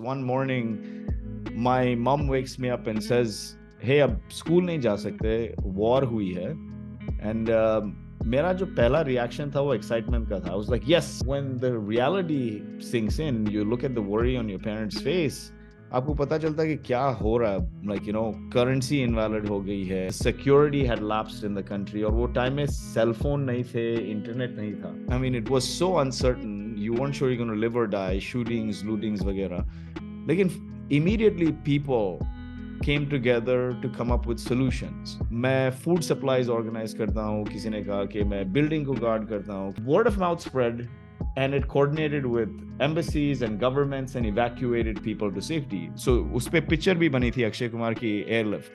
one morning, my mom wakes me up and says, hey, ab school nahi ja sakte, war hui hai. And मेरा जो पहला reaction था वो excitement का था. I was like, yes. When the reality sinks in, you look at the worry on your parents' face, आपको पता चलता है कि क्या हो रहा है. Like, you know, currency invalid हो गई है, security had lapsed in the country, और वो टाइम में cell phone नहीं थे, internet नहीं था. I mean, it was so uncertain. You weren't sure you're going to live or die. Shootings, lootings वगैरह. लेकिन immediately people came together to come up with solutions. मैं food supplies organize करता हूँ. किसी ने कहा कि मैं building को guard करता हूँ. Word of mouth spread, and it coordinated with embassies and governments and evacuated people to safety. So उस पे picture भी बनी थी अक्षय कुमार की airlift.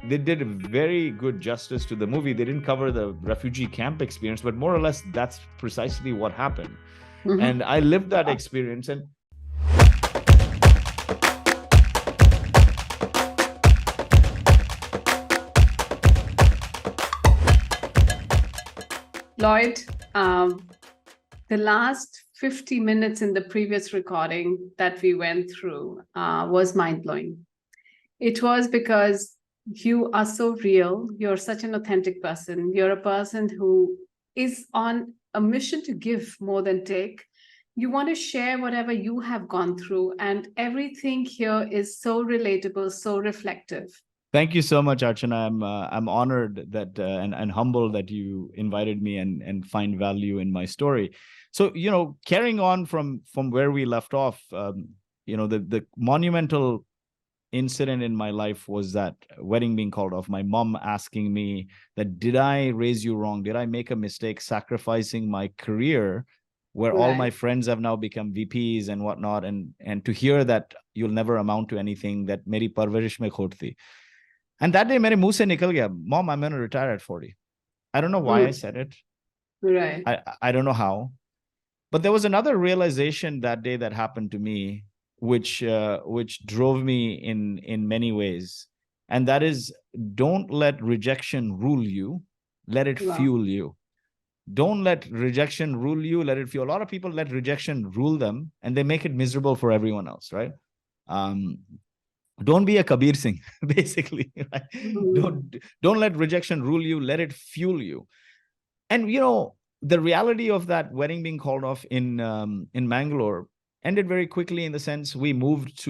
They did very good justice to the movie. They didn't cover the refugee camp experience, but more or less that's precisely what happened. Mm-hmm. And I lived that experience. And Lloyd, the last 50 minutes in the previous recording that we went through was mind-blowing. It was because you are so real. You're such an authentic person. You're a person who is on a mission to give more than take. You want to share whatever you have gone through, and everything here is so relatable, so reflective. Thank you so much, Archana. I'm honored that and humbled that you invited me and find value in my story. So, you know, carrying on from where we left off, you know, the monumental incident in my life was that wedding being called off. My mom asking me that, did I raise you wrong? Did I make a mistake sacrificing my career, where all my friends have now become VPs and whatnot, and to hear that you'll never amount to anything, that meri parvarish mein khot thi. And that day, mere muh se nikal gaya, Mom, I'm going to retire at 40. I don't know why I said it. Right. I don't know how. But there was another realization that day that happened to me, which drove me in many ways. And that is, don't let rejection rule you. Let it fuel you. Don't let rejection rule you. Let it fuel. A lot of people let rejection rule them, and they make it miserable for everyone else, right? Don't be a Kabir Singh, basically. Right? Don't let rejection rule you. Let it fuel you. And, you know, the reality of that wedding being called off in Mangalore ended very quickly, in the sense we moved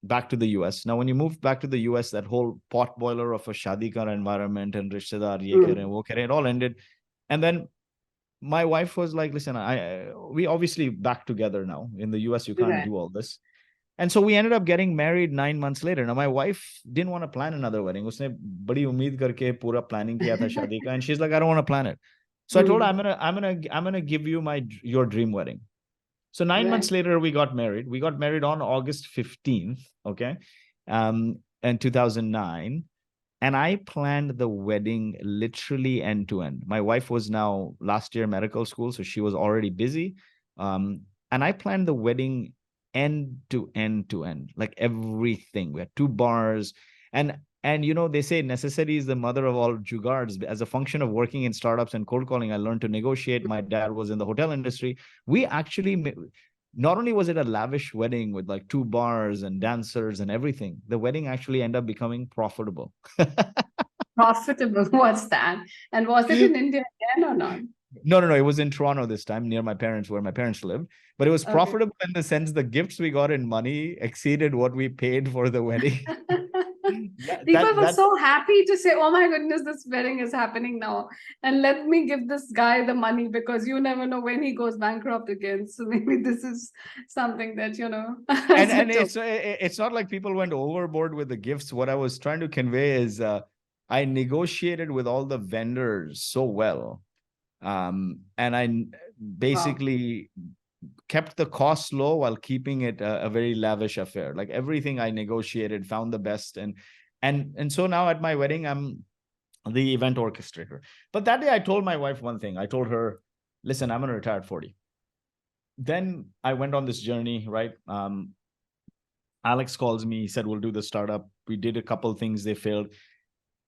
back to the US. Now, when you moved back to the US, that whole pot boiler of a shadi ka environment and rishtedar, ye kare, wo kare, it all ended. And then my wife was like, listen, we obviously back together now. In the US, you can't do all this. And so we ended up getting married 9 months later. Now, my wife didn't want to plan another wedding. Usne badi umeed karke pura planning kiya tha shadi ka, and she's like, I don't want to plan it. So I told her, I'm gonna give you your dream wedding. So 9 months later, we got married. We got married on August 15th, okay, in 2009. And I planned the wedding literally end to end. My wife was now last year medical school, so she was already busy. And I planned the wedding end to end, like everything. We had 2 bars. And you know, they say necessity is the mother of all jugards. As a function of working in startups and cold calling, I learned to negotiate. My dad was in the hotel industry. We actually, not only was it a lavish wedding with like 2 bars and dancers and everything, the wedding actually ended up becoming profitable. Profitable? What's that? And was it in India again or not? No. It was in Toronto this time, near my parents, where my parents lived. But it was profitable in the sense the gifts we got in money exceeded what we paid for the wedding. People were so happy to say, oh my goodness, this wedding is happening now. And let me give this guy the money, because you never know when he goes bankrupt again. So maybe this is something that, you know. And it's not like people went overboard with the gifts. What I was trying to convey is I negotiated with all the vendors so well. And I basically kept the cost low while keeping it a very lavish affair. Like everything I negotiated, found the best. And so now at my wedding, I'm the event orchestrator. But that day I told my wife one thing. I told her, listen, I'm going to retire at 40. Then I went on this journey, right? Alex calls me, he said, we'll do the startup. We did a couple things, they failed.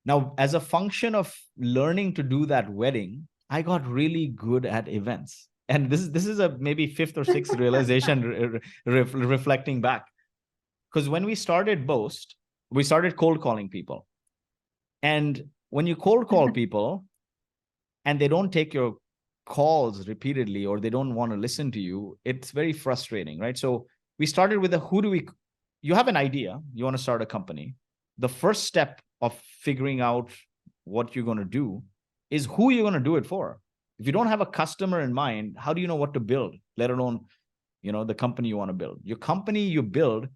Now, as a function of learning to do that wedding, I got really good at events. And this is a maybe fifth or sixth realization reflecting back. Because when we started Boast, we started cold calling people. And when you cold call people and they don't take your calls repeatedly, or they don't want to listen to you, it's very frustrating, right? So we started with you have an idea, you want to start a company. The first step of figuring out what you're going to do is who you're going to do it for. If you don't have a customer in mind, how do you know what to build, let alone, the company you want to build? Your company you build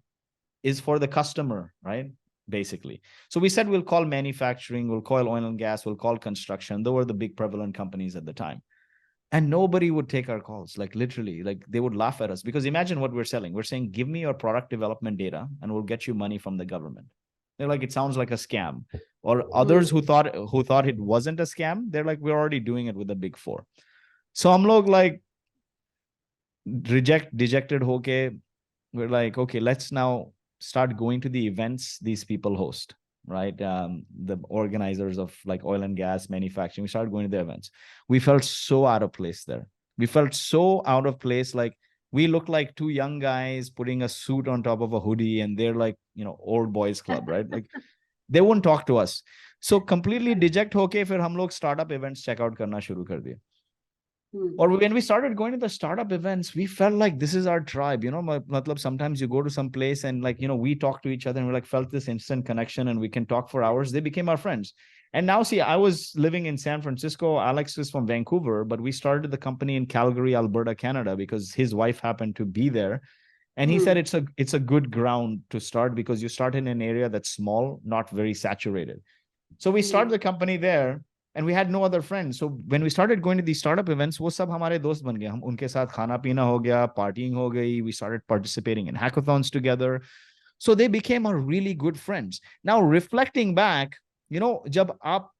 is for the customer, right? Basically. So we said we'll call manufacturing, we'll call oil and gas, we'll call construction. Those were the big prevalent companies at the time. And nobody would take our calls, like literally, like they would laugh at us, because imagine what we're selling. We're saying, give me your product development data and we'll get you money from the government. They're like, it sounds like a scam. Or others who thought it wasn't a scam, they're like, we're already doing it with the big four. So I'm like dejected hoke. We're like, okay, let's now start going to the events these people host, right? The organizers of like oil and gas manufacturing, we started going to the events. We felt so out of place there. We felt so out of place. Like we looked like two young guys putting a suit on top of a hoodie, and they're like, old boys club, right? Like they won't talk to us. So completely deject hoke, फिर हम लोग startup events check out करना शुरू कर दिए. Or when we started going to the startup events, we felt like this is our tribe. Sometimes you go to some place and we talk to each other and we felt this instant connection and we can talk for hours. They became our friends. And now, see, I was living in San Francisco. Alex is from Vancouver, but we started the company in Calgary, Alberta, Canada, because his wife happened to be there. And he said it's a good ground to start because you start in an area that's small, not very saturated. So we started the company there. And we had no other friends. So when we started going to these startup events, वो सब हमारे दोस्त बन गए. हम उनके साथ खाना पीना हो गया, partying हो गई. We started participating in hackathons together. So they became our really good friends. Now reflecting back, जब आप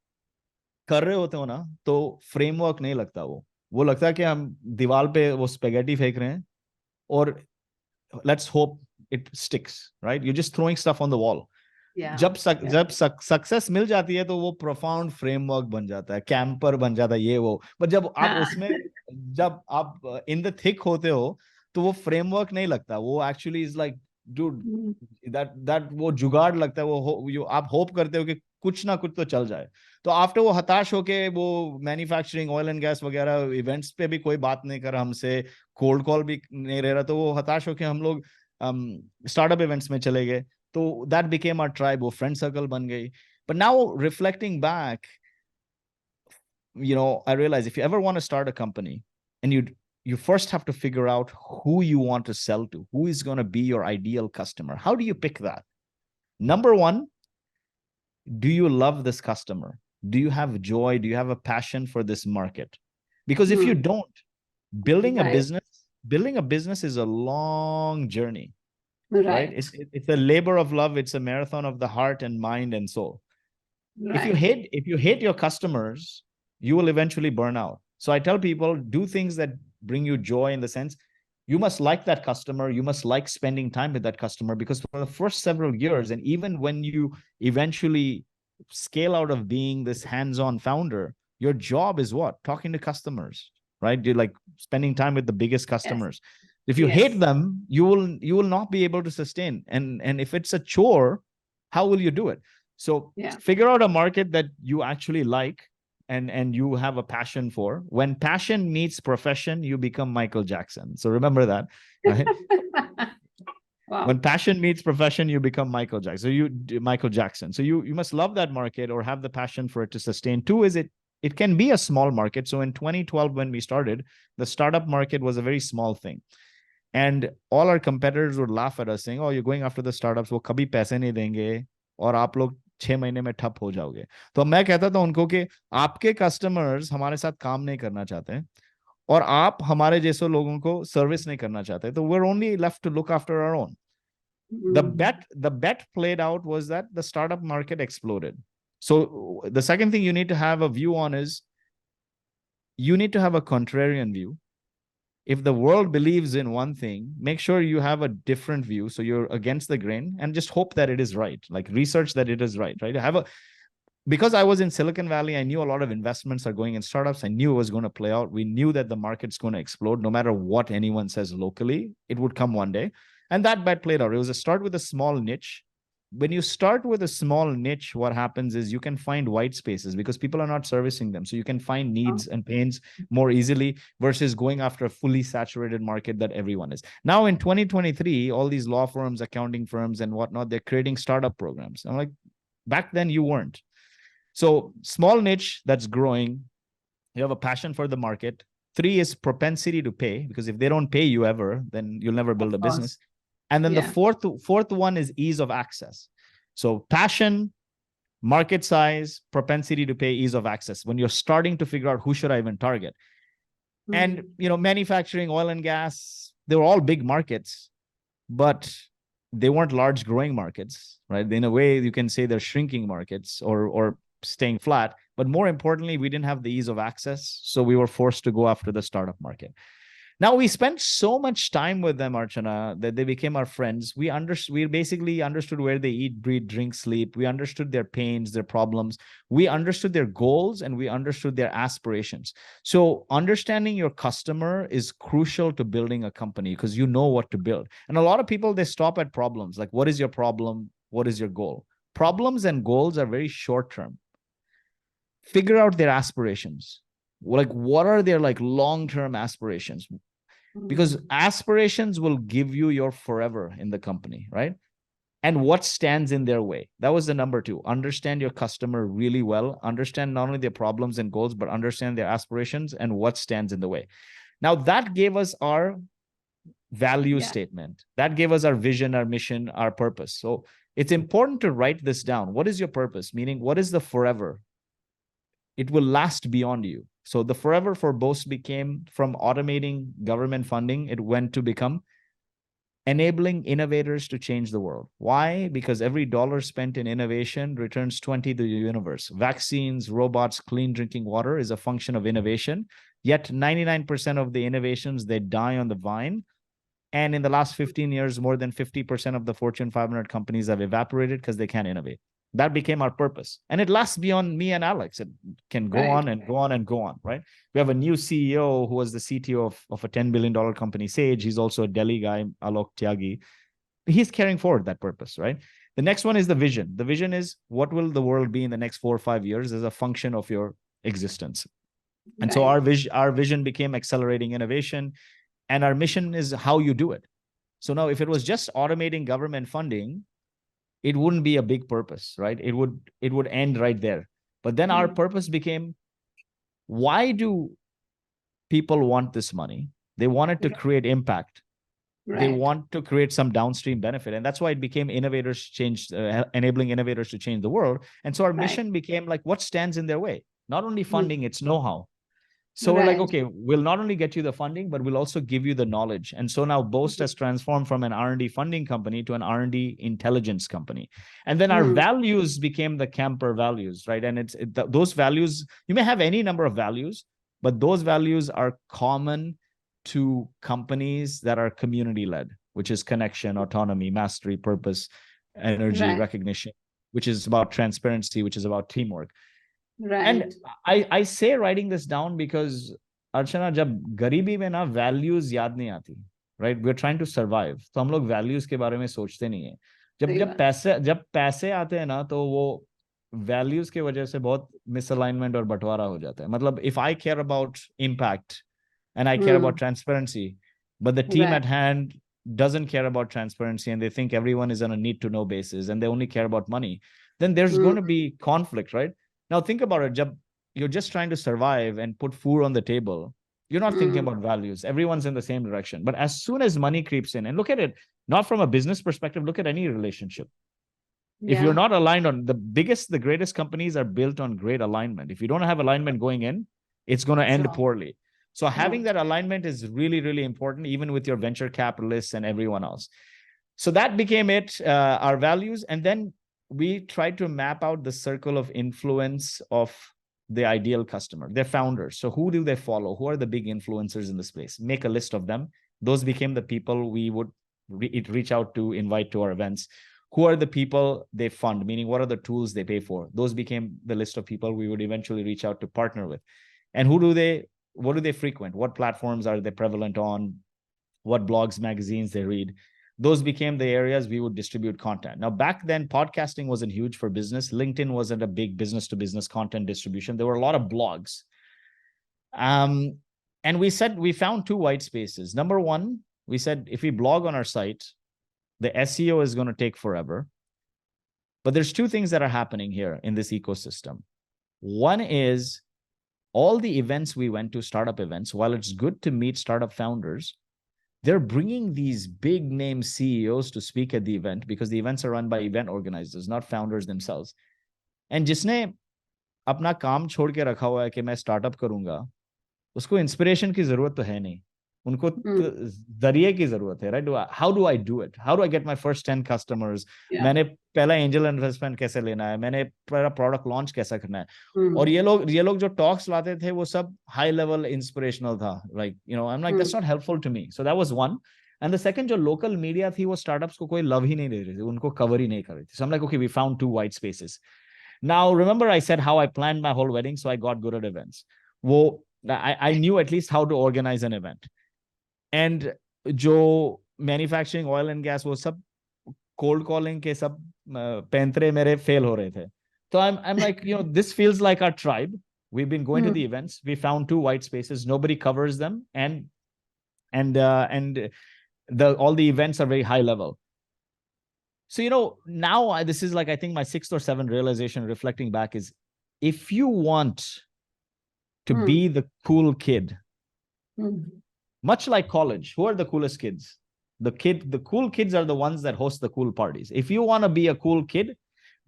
कर रहे होते हो ना, तो framework नहीं लगता वो लगता है कि हम दीवार पे वो spaghetti फेंक रहे हैं और let's hope it sticks, right? You're just throwing stuff on the wall. जब सक्सेस मिल जाती है तो वो प्रोफाउंड फ्रेमवर्क बन जाता है, कैंपर बन जाता है, ये वो. बट जब आप इन द थिक होते हो तो वो फ्रेमवर्क नहीं लगता. वो actually is like dude that वो जुगाड़ लगता है. वो आप होप करते हो कि कुछ ना कुछ तो चल जाए. तो आफ्टर वो हताश होके वो मैन्युफैक्चरिंग ऑयल एंड गैस वगैरह इवेंट्स पे भी कोई बात नहीं कर रहा हमसे, कोल्ड कॉल भी नहीं रह रहा, तो वो हताश होके हम लोग स्टार्टअप इवेंट्स में चले गए. So that became our tribe, वो friend circle बन गई. But now reflecting back, I realize if you ever want to start a company and you first have to figure out who you want to sell to, who is going to be your ideal customer. How do you pick that? Number one, do you love this customer? Do you have joy? Do you have a passion for this market? Because if you don't, building a business is a long journey. Right? It's a labor of love. It's a marathon of the heart and mind and soul. Right. If you hate your customers, you will eventually burn out. So I tell people, do things that bring you joy, in the sense you must like that customer. You must like spending time with that customer, because for the first several years, and even when you eventually scale out of being this hands-on founder, your job is what? Talking to customers, right? You're like spending time with the biggest customers. Yes. If you hate them, you will not be able to sustain. And if it's a chore, how will you do it? So figure out a market that you actually like and you have a passion for. When passion meets profession, you become Michael Jackson. So remember that, right? Wow. When passion meets profession, you become Michael Jackson. So you must love that market or have the passion for it to sustain. Two is it can be a small market. So in 2012, when we started, the startup market was a very small thing. And all our competitors would laugh at us saying, oh, you're going after the startups, वो कभी पैसे नहीं देंगे और आप लोग 6 महीने में ठप हो जाओगे. तो मैं कहता था उनको कि आपके कस्टमर्स हमारे साथ काम नहीं करना चाहते हैं और आप हमारे जैसे लोगों को सर्विस नहीं करना चाहते. तो we're only left to look after our own. The bet played out was that the startup market exploded. So the second thing you need to have a view on is you need to have a contrarian view. If the world believes in one thing, make sure you have a different view. So you're against the grain and just hope that it is right. Like research that it is right? because I was in Silicon Valley, I knew a lot of investments are going in startups. I knew it was going to play out. We knew that the market's going to explode. No matter what anyone says locally, it would come one day. And that bet played out. It was a start with a small niche. When you start with a small niche, what happens is you can find white spaces because people are not servicing them. So you can find needs and pains more easily versus going after a fully saturated market that everyone is. Now in 2023, all these law firms, accounting firms and whatnot, they're creating startup programs. I'm like, back then you weren't. So small niche that's growing, you have a passion for the market. 3 is propensity to pay, because if they don't pay you ever, then you'll never build a business. And then the fourth one is ease of access. So passion, market size, propensity to pay, ease of access. When you're starting to figure out who should I even target. And, manufacturing, oil and gas, they were all big markets, but they weren't large growing markets, right? In a way, you can say they're shrinking markets or staying flat. But more importantly, we didn't have the ease of access. So we were forced to go after the startup market. Now, we spent so much time with them, Archana, that they became our friends. We basically understood where they eat, breathe, drink, sleep. We understood their pains, their problems. We understood their goals, and we understood their aspirations. So understanding your customer is crucial to building a company because you know what to build. And a lot of people, they stop at problems. Like, what is your problem? What is your goal? Problems and goals are very short-term. Figure out their aspirations. Like, what are their long-term aspirations? Because aspirations will give you your forever in the company, right? And what stands in their way. That was the number 2. Understand your customer really well. Understand not only their problems and goals, but understand their aspirations and what stands in the way. Now, that gave us our value statement. That gave us our vision, our mission, our purpose. So it's important to write this down. What is your purpose? Meaning, what is the forever? It will last beyond you. So the forever for Boast became, from automating government funding, it went to become enabling innovators to change the world. Why? Because every dollar spent in innovation returns 20 to the universe. Vaccines, robots, clean drinking water is a function of innovation. Yet 99% of the innovations, they die on the vine. And in the last 15 years, more than 50% of the Fortune 500 companies have evaporated because they can't innovate. That became our purpose. And it lasts beyond me and Alex. It can go on and go on and go on, right? We have a new CEO who was the CTO of a $10 billion company, Sage. He's also a Delhi guy, Alok Tyagi. He's carrying forward that purpose, right? The next one is the vision. The vision is, what will the world be in the next 4 or 5 years as a function of your existence. And so our vision became accelerating innovation. And our mission is how you do it. So now if it was just automating government funding, it wouldn't be a big purpose, right? It would end right there. But then our purpose became, why do people want this money? They wanted to create impact. They want to create some downstream benefit. And that's why it became enabling innovators to change the world. And so our mission became like, what stands in their way? Not only funding, it's know-how. So we're like, okay, we'll not only get you the funding, but we'll also give you the knowledge. And so now Boast has transformed from an R&D funding company to an R&D intelligence company. And then our values became the camper values, right? And those values, you may have any number of values, but those values are common to companies that are community-led, which is connection, autonomy, mastery, purpose, energy, recognition, which is about transparency, which is about teamwork. And I say writing this down because Archana, जब गरीबी में ना values याद नहीं आती, right? We're trying to survive. तो हम लोग values के बारे में सोचते नहीं है. जब पैसे आते हैं ना, तो वो values के वजह से बहुत misalignment और बंटवारा हो जाता है. मतलब if I care about impact and I care about transparency, but the team at hand doesn't care about transparency and they think everyone is on a need to know basis and they only care about money, then there's going to be conflict, right? Now think about it. You're just trying to survive and put food on the table. You're not thinking about values. Everyone's in the same direction. But as soon as money creeps in, and look at it, not from a business perspective, look at any relationship. If you're not aligned on the greatest companies are built on great alignment. If you don't have alignment going in, it's going to end poorly. So having that alignment is really, really important, even with your venture capitalists and everyone else. So that became our values. And then we tried to map out the circle of influence of the ideal customer, their founders. So who do they follow? Who are the big influencers in the space? Make a list of them. Those became the people we would reach out to, invite to our events. who are the people they fund, meaning what are the tools they pay for. Those became the list of people we would eventually reach out to partner with. And what do they frequent? What platforms are they prevalent on? What blogs, magazines they read? Those became the areas we would distribute content. Now, back then, podcasting wasn't huge for business. LinkedIn wasn't a big business-to-business content distribution. There were a lot of blogs. And we found two white spaces. Number one, we said, if we blog on our site, the SEO is going to take forever. But there's two things that are happening here in this ecosystem. One is all the events we went to, startup events, while it's good to meet startup founders, they're bringing these big name CEOs to speak at the event because the events are run by event organizers, not founders themselves. And जिसने अपना काम छोड़ के रखा हुआ है कि मैं स्टार्टअप करूंगा, उसको इंस्पिरेशन की जरूरत तो है नहीं. उनको जरिए की जरूरत है, right? How do I do it? How do I get my first 10 customers? मैंने पहला एंजल इन्वेस्टमेंट कैसे लेना है? मैंने पहला प्रोडक्ट लॉन्च कैसा करना है? और ये लोग जो टॉक्स लाते थे वो सब हाई लेवल इंस्पिरेशनल था. Like, I'm like, that's not helpful to me. So that was one. And the second, जो local media थी वो स्टार्टअप्स को कोई लव ही नहीं दे रही थी, उनको कवर ही नहीं कर रही थी. So I'm like, okay, we found two white spaces. Now, remember I said how I planned my whole wedding, so I got good at events. I knew at least how to organize an event. And जो manufacturing, oil and gas, वो सब cold calling के सब पैंतरे मेरे fail हो रहे थे. So I'm like, this feels like our tribe. We've been going to the events. We found two white spaces. Nobody covers them, and all the events are very high level. So now this is like, I think my 6th or 7th realization reflecting back is, if you want to be the cool kid. Much like college, who are the coolest kids? The cool kids are the ones that host the cool parties. If you want to be a cool kid,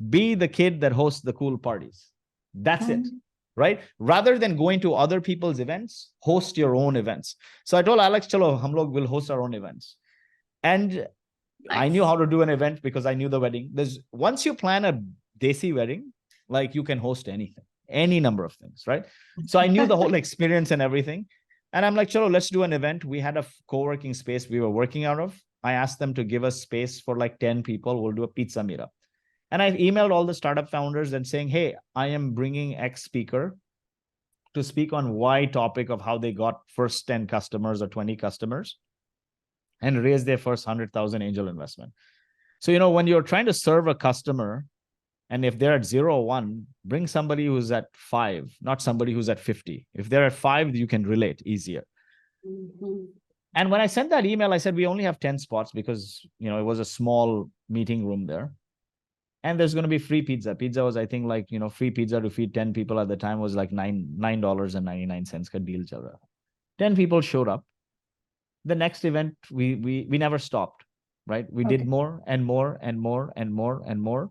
be the kid that hosts the cool parties. That's it, right? Rather than going to other people's events, host your own events. So I told Alex, chalo, hum log will host our own events. And nice. I knew how to do an event because I knew the wedding. Once you plan a desi wedding, like you can host anything, any number of things, right? So I knew the whole experience and everything. And I'm like, chalo, let's do an event. We had a co-working space we were working out of. I asked them to give us space for like 10 people. We'll do a pizza meetup. And I emailed all the startup founders and saying, hey, I am bringing X speaker to speak on Y topic of how they got first 10 customers or 20 customers and raise their first 100,000 angel investment. So, when you're trying to serve a customer, and if they're at 0 or 1, bring somebody who's at 5, not somebody who's at 50. If they're at 5, you can relate easier. And when I sent that email, I said, we only have 10 spots because, it was a small meeting room there. And there's going to be free pizza. Pizza was, I think, like, free pizza to feed 10 people at the time was like $9.99 ka deal chal raha. 10 people showed up. The next event, we never stopped, right? We did more and more and more and more and more.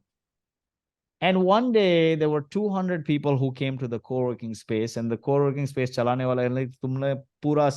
And one day there were 200 people who came to the co-working space, and the co-working space chalane wala like तुमने पूरा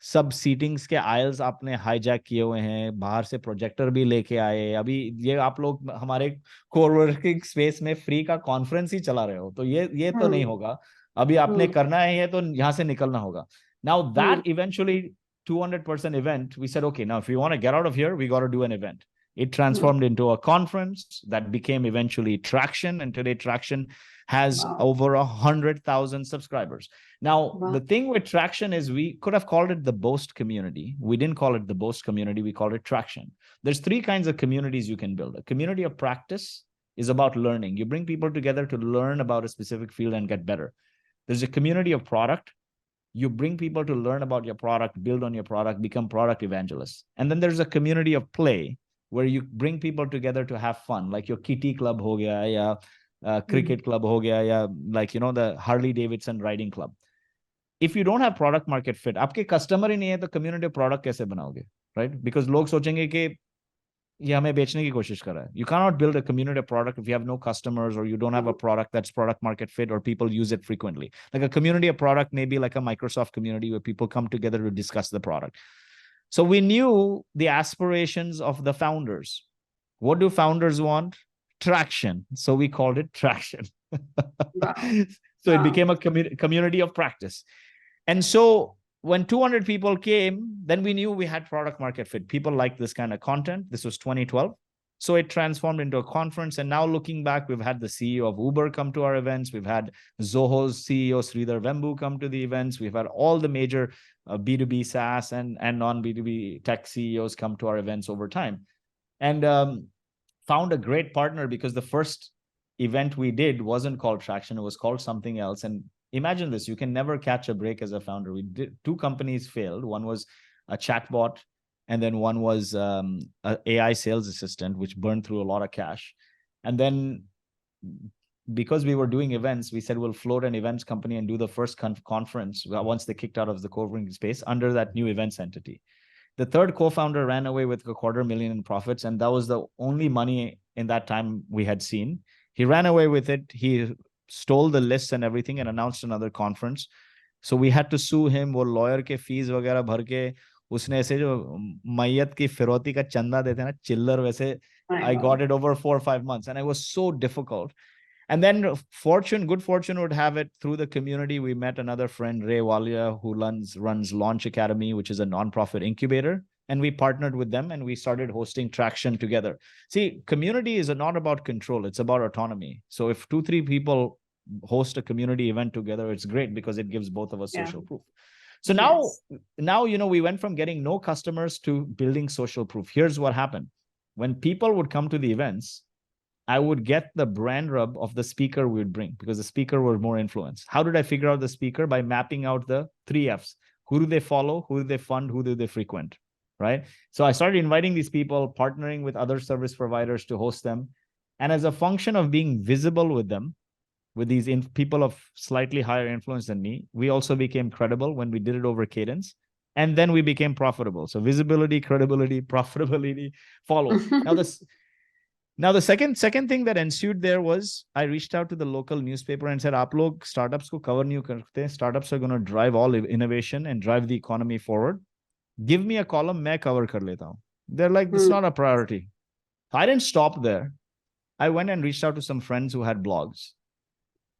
सब seatings के aisles आपने hijack किए हुए हैं, बाहर से projector भी लेके आए. अभी ये आप लोग हमारे co-working space में free का conference ही चला रहे हो, तो ये तो नहीं होगा. अभी आपने करना है ये तो यहाँ से निकलना होगा. Now that eventually 200-person event, we said, okay, now if we want to get out of here, we got to do an event. It transformed into a conference that became eventually Traction. And today Traction has over 100,000 subscribers. Now, the thing with Traction is we could have called it the Boast community. We didn't call it the Boast community. We called it Traction. There's 3 kinds of communities you can build. A community of practice is about learning. You bring people together to learn about a specific field and get better. There's a community of product. You bring people to learn about your product, build on your product, become product evangelists. And then there's a community of play, where you bring people together to have fun, like your kitty club ho gaya, ya cricket club ho gaya, ya like, the Harley Davidson riding club. If you don't have product market fit, aapke customer hi nahi hai, to community of product kaise banaoge, right? Because log sochenge ki ye hame bechne ki koshish kar raha hai. You cannot build a community of product if you have no customers, or you don't have a product that's product market fit, or people use it frequently. Like a community of product may be like a Microsoft community where people come together to discuss the product. So we knew the aspirations of the founders. What do founders want? Traction. So we called it Traction. So it became a community of practice. And so when 200 people came, then we knew we had product market fit. People liked this kind of content. This was 2012. So it transformed into a conference. And now looking back, we've had the CEO of Uber come to our events. We've had Zoho's CEO, Sridhar Vembu, come to the events. We've had all the major B2B SaaS and non-B2B tech CEOs come to our events over time. And found a great partner, because the first event we did wasn't called Traction. It was called something else. And imagine this, you can never catch a break as a founder. We did, 2 companies failed. One was a chatbot, and then one was an AI sales assistant, which burned through a lot of cash. And then because we were doing events, we said we'll float an events company and do the first conference once they kicked out of the co-working space under that new events entity. The third co-founder ran away with $250,000 in profits, and that was the only money in that time we had seen. He ran away with it. He stole the lists and everything and announced another conference. So we had to sue him. वो lawyer के fees वगैरह भर के उसने ऐसे जो मैयत की फिरौती का चंदा देते हैं ना चिल्लर वैसे I got it over 4 or 5 months, and it was so difficult. And then good fortune would have it, through the community, we met another friend, Ray Walia, who runs Launch Academy, which is a nonprofit incubator. And we partnered with them and we started hosting Traction together. See, community is not about control. It's about autonomy. So if 2-3 people host a community event together, it's great because it gives both of us social proof. So now, we went from getting no customers to building social proof. Here's what happened. When people would come to the events, I would get the brand rub of the speaker we would bring, because the speaker was more influence. How did I figure out the speaker? By mapping out the 3 Fs. Who do they follow? Who do they fund? Who do they frequent? Right? So I started inviting these people, partnering with other service providers to host them. And as a function of being visible with them, with these people of slightly higher influence than me, we also became credible when we did it over cadence. And then we became profitable. So visibility, credibility, profitability followed. Now the second thing that ensued there was I reached out to the local newspaper and said, "Aap log startups ko cover nahi karte. Startups are going to drive all innovation and drive the economy forward. Give me a column, main cover kar leta hu." They're like, "This is not a priority." I didn't stop there. I went and reached out to some friends who had blogs,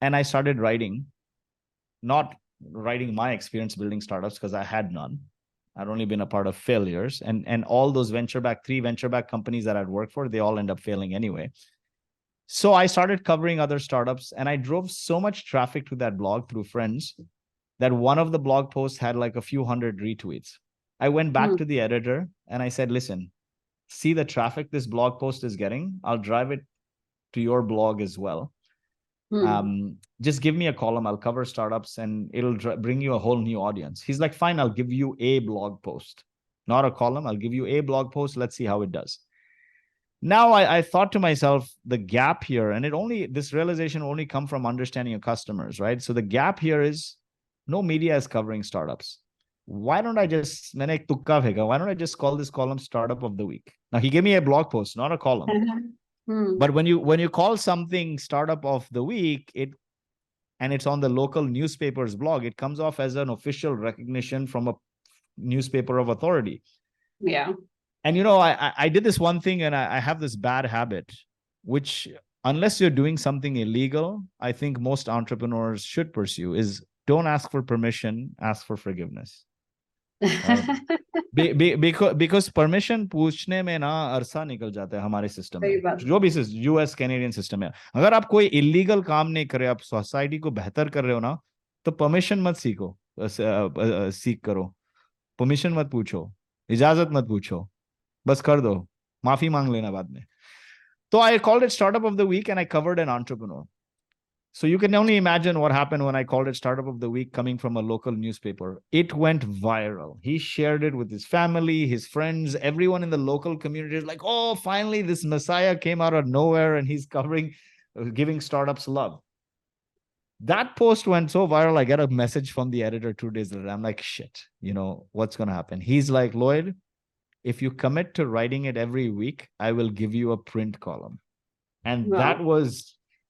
and I started writing, not writing my experience building startups because I had none. I'd only been a part of failures, and all those 3 venture-backed companies that I'd worked for, they all end up failing anyway. So I started covering other startups, and I drove so much traffic to that blog through friends that one of the blog posts had like a few hundred retweets. I went back to the editor and I said, "Listen, see the traffic this blog post is getting? I'll drive it to your blog as well. Just give me a column. I'll cover startups and it'll bring you a whole new audience." He's like, "Fine, I'll give you a blog post, not a column. I'll give you a blog post. Let's see how it does." Now I thought to myself, the gap here, and this realization only come from understanding your customers, right? So the gap here is no media is covering startups. Why don't I just call this column Startup of the Week? Now he gave me a blog post, not a column. But when you call something Startup of the Week, and it's on the local newspaper's blog, it comes off as an official recognition from a newspaper of authority. Yeah. And I did this one thing, and I have this bad habit, which unless you're doing something illegal, I think most entrepreneurs should pursue, is don't ask for permission, ask for forgiveness. Because permission पूछने में ना अरसा निकल जाता है हमारे system में, जो भी यूएस कैनेडियन सिस्टम है. अगर आप कोई इलीगल काम नहीं कर रहे, आप सोसाइटी को बेहतर कर रहे हो ना, तो परमिशन मत सीख करो, परमिशन मत पूछो, इजाजत मत पूछो, बस कर दो, माफी मांग लेना बाद में. So I called it Startup of the Week, and I covered an entrepreneur. So you can only imagine what happened when I called it Startup of the Week coming from a local newspaper. It went viral. He shared it with his family, his friends, everyone in the local community is like, "Oh, finally this messiah came out of nowhere and he's giving startups love." That post went so viral, I get a message from the editor 2 days later. I'm like, shit, what's going to happen? He's like, "Lloyd, if you commit to writing it every week, I will give you a print column." And wow.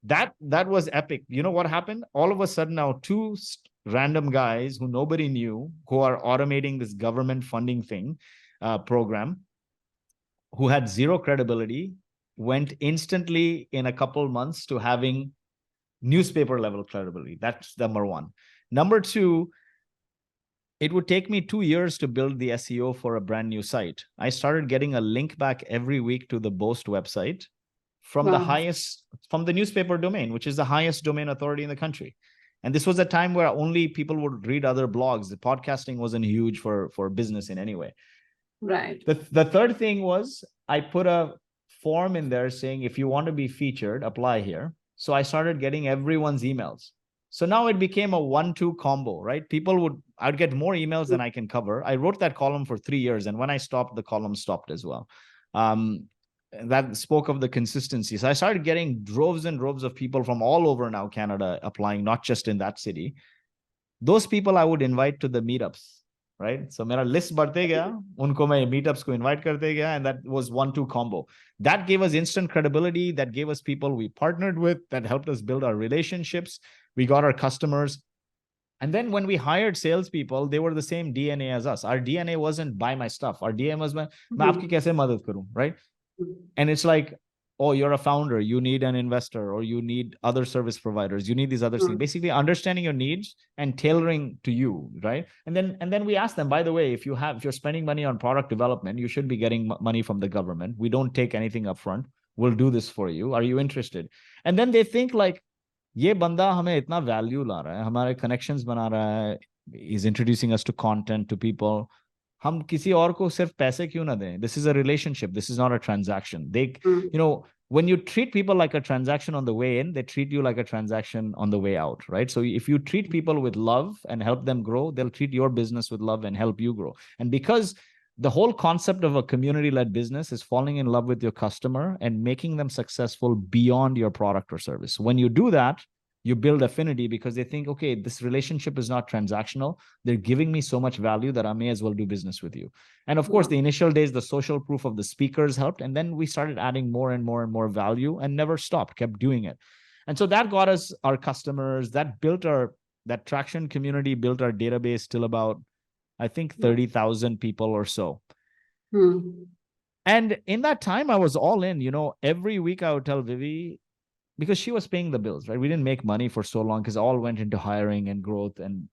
That was epic. You know what happened? All of a sudden now 2 random guys who nobody knew, who are automating this government funding program, who had zero credibility, went instantly in a couple months to having newspaper level credibility. That's number 1. Number 2, it would take me 2 years to build the SEO for a brand new site. I started getting a link back every week to the Boast website from the newspaper domain, which is the highest domain authority in the country. And this was a time where only people would read other blogs. The podcasting wasn't huge for business in any way. Right. The third thing was I put a form in there saying, if you want to be featured, apply here. So I started getting everyone's emails. So now it became a 1-2 combo, right? I'd get more emails than I can cover. I wrote that column for 3 years. And when I stopped, the column stopped as well. That spoke of the consistency. So I started getting droves and droves of people from all over now Canada applying, not just in that city. Those people I would invite to the meetups, right? So mera list बढ़ते गया, उनको मैं meetups को invite करते गया, and that was 1-2 combo. That gave us instant credibility. That gave us people we partnered with. That helped us build our relationships. We got our customers. And then when we hired salespeople, they were the same DNA as us. Our DNA wasn't buy my stuff. Our DNA was मैं आपकी कैसे मदद करूं, right? And it's like, oh, you're a founder, you need an investor, or you need other service providers, you need these other things. Basically understanding your needs and tailoring to you, right? And then we ask them, by the way, if you're spending money on product development, you should be getting money from the government. We don't take anything up front. We'll do this for you. Are you interested? And then they think like, ये बंदा हमें इतना value ला रहा है, हमारे connections बना रहा है, is introducing us to content, to people. हम किसी और को सिर्फ पैसे क्यों ना दें? This is a relationship. This is not a transaction. When you treat people like a transaction on the way in, they treat you like a transaction on the way out, right? So if you treat people with love and help them grow, they'll treat your business with love and help you grow. And because the whole concept of a community-led business is falling in love with your customer and making them successful beyond your product or service. When you do that, you build affinity because they think, okay, this relationship is not transactional. They're giving me so much value that I may as well do business with you. And of course, the initial days, the social proof of the speakers helped. And then we started adding more and more and more value and never stopped, kept doing it. And so that got us our customers, that built that traction community, built our database till about, I think, 30,000 people or so. And in that time, I was all in, every week I would tell Vivi, because she was paying the bills, right? We didn't make money for so long because all went into hiring and growth, and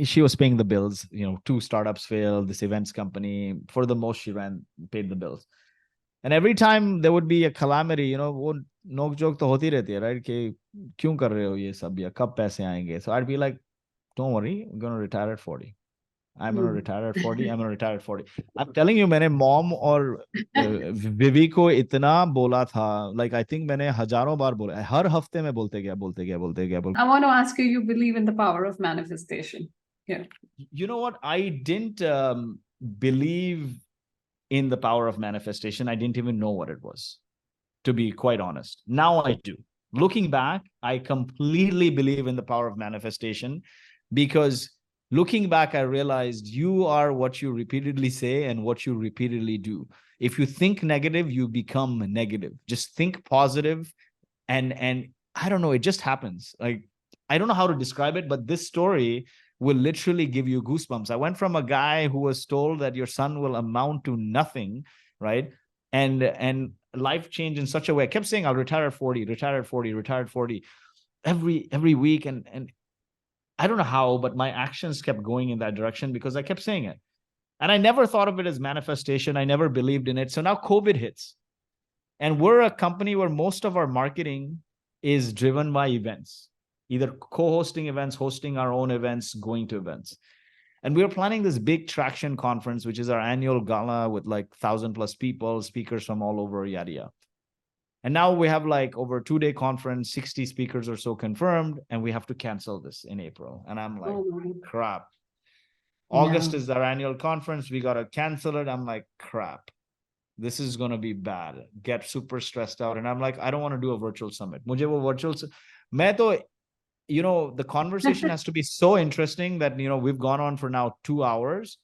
she was paying the bills. 2 startups failed, this events company. For the most, she paid the bills. And every time there would be a calamity, वो नोक joke तो होती रहती है, right? कि क्यों कर रहे हो ये सब, या कब पैसे आएंगे? So I'd be like, don't worry, I'm going to retire at 40. I'm going to retire at 40. I'm going to retire at 40. I'm telling you, मैंने mom और विवी को इतना बोला था, like I think मैंने हजारों बार बोला, हर हफ्ते में बोलते गया. I want to ask you, you believe in the power of manifestation? Yeah. You know what? I didn't believe in the power of manifestation. I didn't even know what it was, to be quite honest. Now I do. Looking back, I completely believe in the power of manifestation, because looking back, I realized you are what you repeatedly say and what you repeatedly do. If you think negative, you become negative. Just think positive, and I don't know, it just happens. Like, I don't know how to describe it, but this story will literally give you goosebumps. I went from a guy who was told that your son will amount to nothing, right? And life changed in such a way. I kept saying, I'll retire at 40, retire at 40, retire at 40 every week. And I don't know how, but my actions kept going in that direction because I kept saying it. And I never thought of it as manifestation. I never believed in it. So now COVID hits. And we're a company where most of our marketing is driven by events, either co-hosting events, hosting our own events, going to events. And we were planning this big traction conference, which is our annual gala with like 1,000+ people, speakers from all over, yada, yada. And now we have like over a 2-day conference, 60 speakers or so confirmed, and we have to cancel this in April. And I'm like, crap. August is our annual conference. We got to cancel it. I'm like, crap. This is going to be bad. Get super stressed out. And I'm like, I don't want to do a virtual summit. मुझे वो virtual, the conversation has to be so interesting that, we've gone on for now 2 hours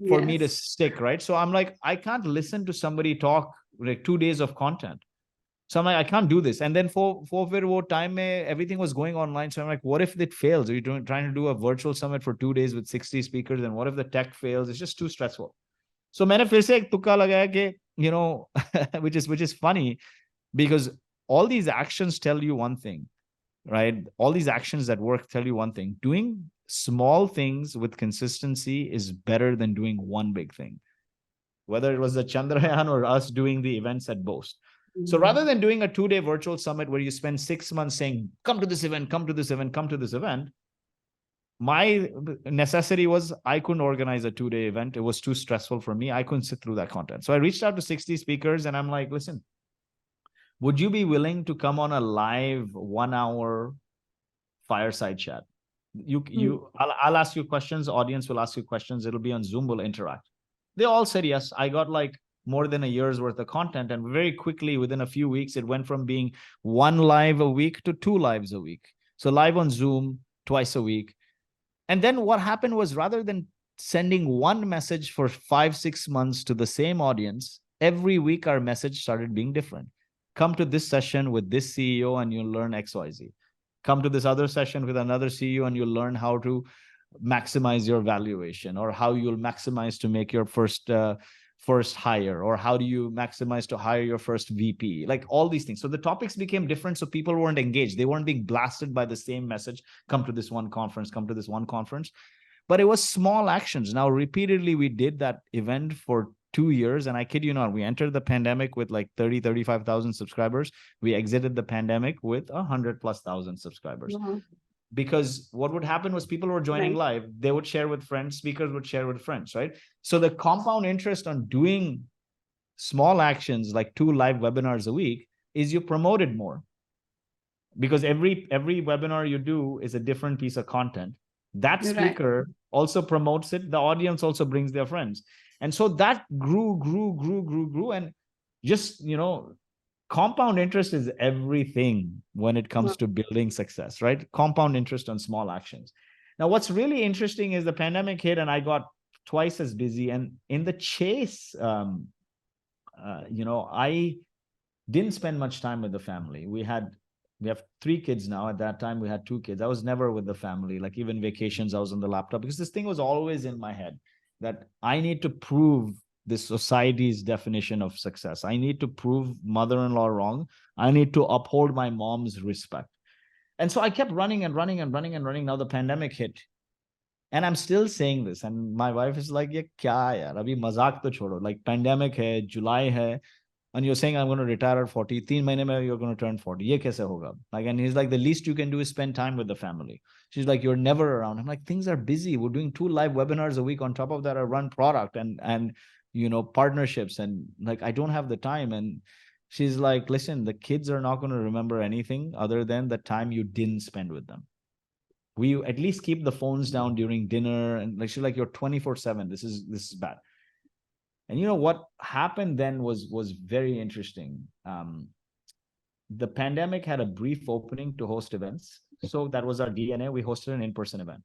for me to stick, right? So I'm like, I can't listen to somebody talk like 2 days of content. So I'm like, I can't do this. And then for wo time mein, everything was going online. So I'm like, what if it fails? Are you trying to do a virtual summit for 2 days with 60 speakers? And what if the tech fails? It's just too stressful. So मैंने फिर से एक तुक्का लगाया कि, which is funny, because all these actions tell you one thing, right? All these actions that work tell you one thing. Doing small things with consistency is better than doing one big thing, whether it was the Chandrayaan or us doing the events at Boast. So rather than doing a 2-day virtual summit where you spend 6 months saying, come to this event, come to this event, come to this event, my necessity was I couldn't organize a 2-day event. It was too stressful for me. I couldn't sit through that content. So I reached out to 60 speakers and I'm like, listen, would you be willing to come on a live 1-hour fireside chat? I'll ask you questions. The audience will ask you questions. It'll be on Zoom. We'll interact. They all said yes. I got like more than a year's worth of content. And very quickly, within a few weeks, it went from being 1 live a week to 2 lives a week. So live on Zoom twice a week. And then what happened was, rather than sending one message for 5-6 months to the same audience, every week our message started being different. Come to this session with this CEO and you'll learn XYZ. Come to this other session with another CEO and you'll learn how to maximize your valuation, or how you'll maximize to make your first hire, or how do you maximize to hire your first VP, like all these things. So the topics became different. So people weren't engaged. They weren't being blasted by the same message. Come to this one conference, come to this one conference. But it was small actions. Now, repeatedly, we did that event for 2 years. And I kid you not, we entered the pandemic with like 35,000 subscribers. We exited the pandemic with 100,000+ subscribers. Because what would happen was people were joining live, they would share with friends, speakers would share with friends, right? So the compound interest on doing small actions like 2 live webinars a week is you promoted more. Because every webinar you do is a different piece of content. That speaker also promotes it. The audience also brings their friends. And so that grew. And just, compound interest is everything when it comes to building success, right? Compound interest on small actions. Now, what's really interesting is the pandemic hit and I got twice as busy. And in the chase, I didn't spend much time with the family. We have 3 kids now. At that time, we had 2 kids. I was never with the family. Like even vacations, I was on the laptop, because this thing was always in my head that I need to prove this society's definition of success. I need to prove mother-in-law wrong. I need to uphold my mom's respect. And so I kept running. Now the pandemic hit. And I'm still saying this. And my wife is like, ye kya yaar? Abhi mazak to chodo. Like pandemic hai, July hai. And you're saying I'm going to retire at 40. 3 mahine mein you're going to turn 40. Ye kaise hoga? Like, and he's like, the least you can do is spend time with the family. She's like, you're never around. I'm like, things are busy. We're doing 2 live webinars a week. On top of that, I run product and partnerships, and like, I don't have the time. And she's like, listen, the kids are not going to remember anything other than the time you didn't spend with them. We at least keep the phones down during dinner. And like, she's like, you're 24/7. This is bad. And what happened then was very interesting. The pandemic had a brief opening to host events. So that was our DNA. We hosted an in-person event.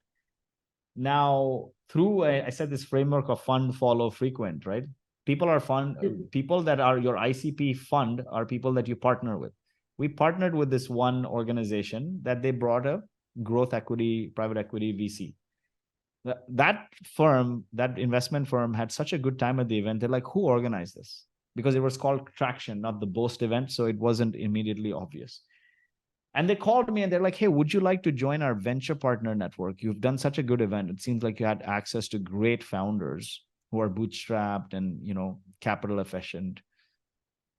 Now, through, I said, this framework of fund, follow, frequent, right? People are fun. People that are your ICP fund are people that you partner with. We partnered with this one organization that they brought a growth equity, private equity VC. That firm, that investment firm, had such a good time at the event. They're like, who organized this? Because it was called Traction, not the Boast event. So it wasn't immediately obvious. And they called me and they're like, hey, would you like to join our venture partner network? You've done such a good event. It seems like you had access to great founders who are bootstrapped and, capital efficient.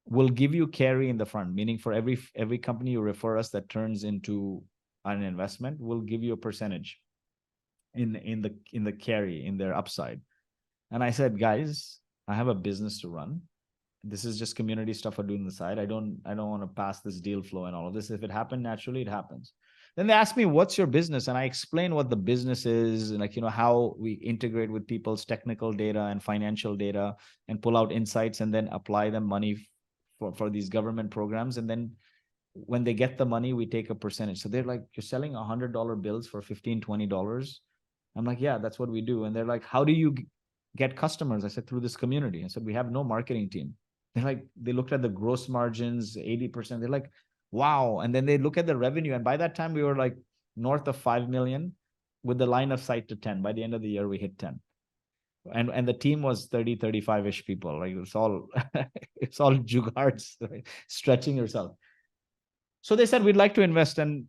We'll give you carry in the front, meaning for every company you refer us that turns into an investment, we'll give you a percentage in the carry, in their upside. And I said, guys, I have a business to run. This is just community stuff I do on the side. I don't want to pass this deal flow and all of this. If it happened naturally, it happens. Then they asked me, what's your business? And I explained what the business is, and like, how we integrate with people's technical data and financial data and pull out insights and then apply them money for these government programs. And then when they get the money, we take a percentage. So they're like, you're selling $100 bills for $15, $20. I'm like, yeah, that's what we do. And they're like, how do you get customers? I said, through this community. I said, we have no marketing team. They're like, they looked at the gross margins, 80%. They're like, wow. And then they look at the revenue. And by that time, we were like north of 5 million with the line of sight to 10. By the end of the year, we hit 10. And the team was 30, 35-ish people. Like it's all juggards, right? Stretching yourself. So they said, we'd like to invest. And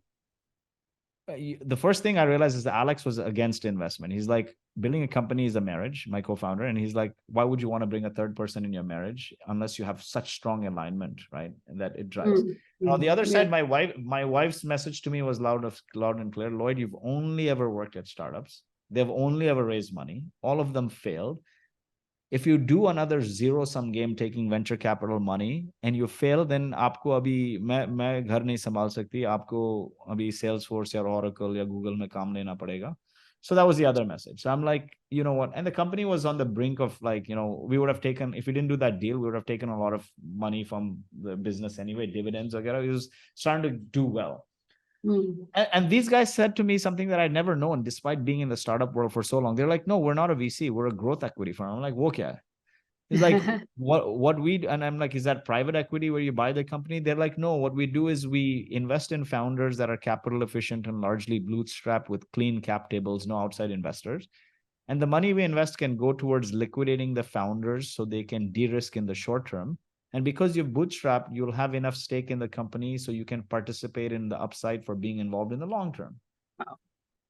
the first thing I realized is that Alex was against investment. He's like, building a company is a marriage, my co-founder. And he's like, why would you want to bring a third person in your marriage unless you have such strong alignment, right? And that it drives. And on the other side, my wife's message to me was loud and clear. Lloyd, you've only ever worked at startups. They've only ever raised money. All of them failed. If you do another zero-sum game taking venture capital money and you fail, then आपको अभी मैं घर नहीं संभाल सकती, आपको अभी Salesforce या Oracle या Google में काम लेना पड़ेगा. So that was the other message. So I'm like, you know what? And the company was on the brink of like, we would have taken, if we didn't do that deal, we would have taken a lot of money from the business anyway, dividends, etc. It was starting to do well. And these guys said to me something that I'd never known, despite being in the startup world for so long. They're like, no, we're not a VC. We're a growth equity firm. I'm like, wo kya hai? It's like, what we do. And I'm like, is that private equity where you buy the company? They're like, no, what we do is we invest in founders that are capital efficient and largely bootstrapped with clean cap tables, no outside investors. And the money we invest can go towards liquidating the founders so they can de-risk in the short term. And because you've bootstrapped, you'll have enough stake in the company so you can participate in the upside for being involved in the long term. Wow.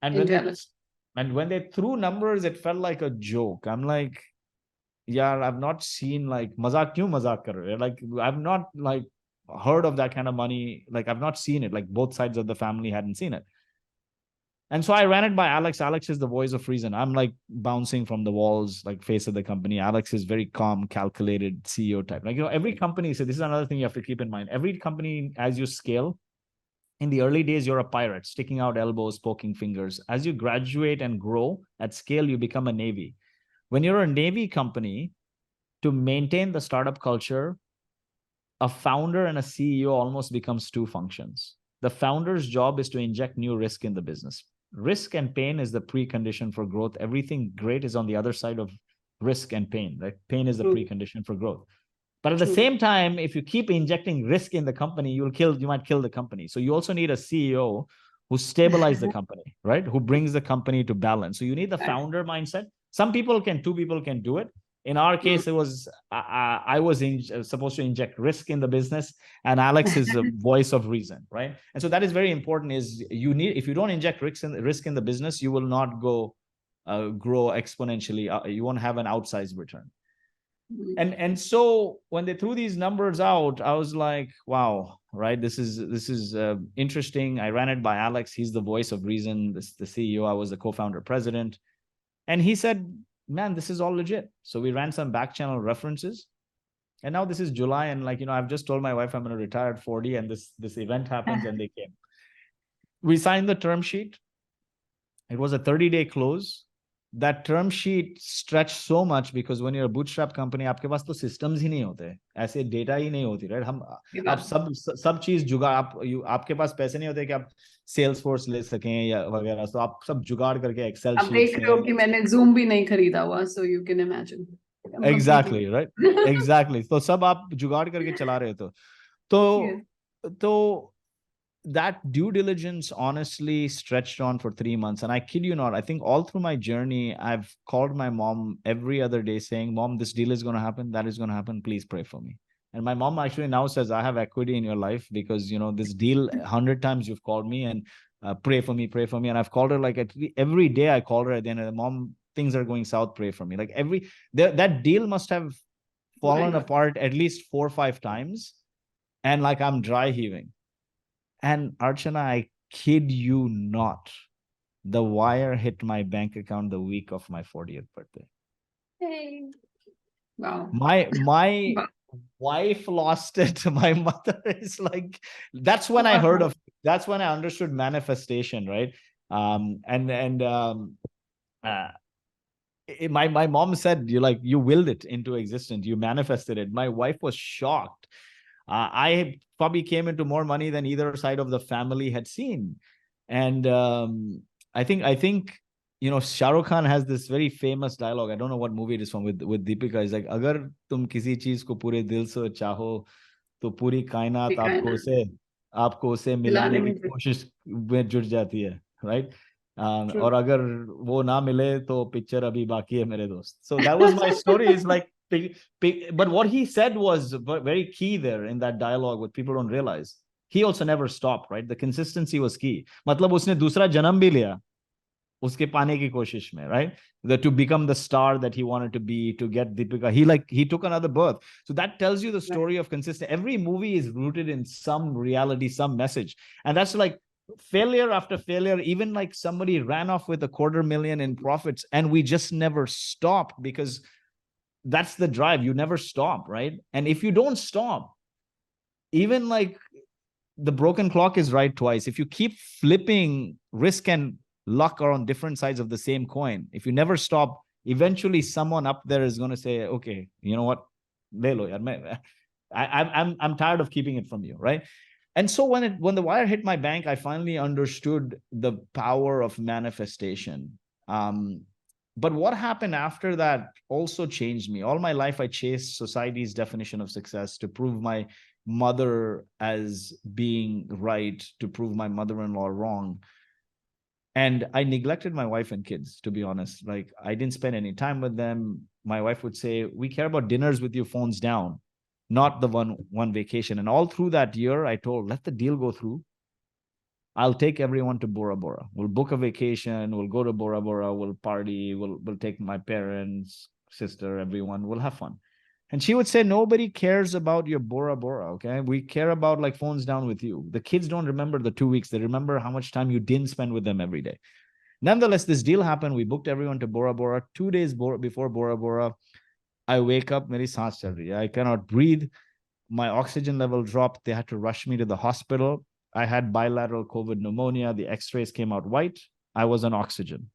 And when they threw numbers, it felt like a joke. I'm like, yeah, I've not seen like mazak kyun mazak kar rahe? Like I've not like heard of that kind of money. Like I've not seen it. Like both sides of the family hadn't seen it. And so I ran it by Alex. Alex is the voice of reason. I'm like bouncing from the walls, like face of the company. Alex is very calm, calculated CEO type. Like, every company, so this is another thing you have to keep in mind. Every company, as you scale, in the early days, you're a pirate, sticking out elbows, poking fingers. As you graduate and grow at scale, you become a Navy. When you're a Navy company, to maintain the startup culture, a founder and a CEO almost becomes two functions. The founder's job is to inject new risk in the business. Risk and pain is the precondition for growth. Everything great is on the other side of risk and pain. Like pain is the precondition for growth. But at the same time, if you keep injecting risk in the company, you might kill the company. So you also need a CEO who stabilizes the company, right? Who brings the company to balance. So you need the founder mindset. Two people can do it. In our case, it was I was supposed to inject risk in the business, and Alex is a voice of reason, right? And so that is very important. Is if you don't inject risk in the business, you will not grow exponentially. You won't have an outsized return. And so when they threw these numbers out, I was like, wow, right? This is interesting. I ran it by Alex. He's the voice of reason. This the CEO. I was the co-founder president, and he said, man, this is all legit. So we ran some back channel references. And now this is July. And I've just told my wife I'm going to retire at 40 and this event happens and they came. We signed the term sheet. It was a 30-day close. That term sheet stretched so much because when you're a bootstrap company, आपके पास तो systems ही नहीं होते, ऐसे data ही नहीं होती, right? आप सब चीज जुगाड़ आपके पास पैसे नहीं होते कि आप Salesforce ले सकें या वगैरह, तो आप सब जुगाड़ करके Excel sheets. आप देख रहे हो कि मैंने Zoom भी नहीं खरीदा हुआ, so you can imagine. Exactly, right? Exactly. तो सब आप जुगाड़ करके चला रहे थे, तो that due diligence honestly stretched on for 3 months. And I kid you not, I think all through my journey, I've called my mom every other day saying, Mom, this deal is going to happen. That is going to happen. Please pray for me. And my mom actually now says, I have equity in your life because, this deal 100 times you've called me and pray for me. And I've called her like every day I call her at the end of the Mom, things are going south. Pray for me. Like that deal must have fallen apart at least 4 or 5 times. And like I'm dry heaving. And Archana, I kid you not, the wire hit my bank account the week of my 40th birthday. Hey. Wow. My wife lost it. My mother is like, that's when I understood manifestation, right? My mom said, you willed it into existence. You manifested it. My wife was shocked. I probably came into more money than either side of the family had seen. And I think Shah Rukh Khan has this very famous dialogue. I don't know what movie it is from with Deepika. It's like, agar tum kisi cheez ko pure dil se chaho, to puri kainat aapko usse milane ki koshish mein jut jati hai, right? Aur agar wo na mile, to picture abhi baki hai mere dost. So that was my story. Is like, but what he said was very key there in that dialogue, what people don't realize. he also never stopped, right? The consistency was key. मतलब उसने दूसरा जन्म भी लिया उसके पाने की कोशिश में, right? To become the star that he wanted to be, to get Deepika. He took another birth. So that tells you the story of consistency. Every movie is rooted in some reality, some message. And that's like failure after failure. Even like somebody ran off with $250,000 in profits, and we just never stopped, because that's the drive. You never stop, right? And if you don't stop, even like the broken clock is right twice. If you keep flipping risk and luck are on different sides of the same coin, if you never stop, eventually someone up there is going to say, okay, you know what, le lo yaar, I'm tired of keeping it from you, right? And so when the wire hit my bank, I finally understood the power of manifestation. But what happened after that also changed me. All my life I chased society's definition of success to prove my mother as being right, to prove my mother-in-law wrong. And I neglected my wife and kids, to be honest. Like, I didn't spend any time with them. My wife would say, we care about dinners with your phones down, not the one vacation. And all through that year, I told, let the deal go through. I'll take everyone to Bora Bora. We'll book a vacation. We'll go to Bora Bora. We'll party. We'll take my parents, sister, everyone. We'll have fun. And she would say, nobody cares about your Bora Bora, okay? We care about like phones down with you. The kids don't remember the 2 weeks. They remember how much time you didn't spend with them every day. Nonetheless, this deal happened. We booked everyone to Bora Bora. 2 days before Bora Bora, I wake up, meri saans chal rahi hai. I cannot breathe. My oxygen level dropped. They had to rush me to the hospital. I had bilateral COVID pneumonia. The x-rays came out white. I was on oxygen.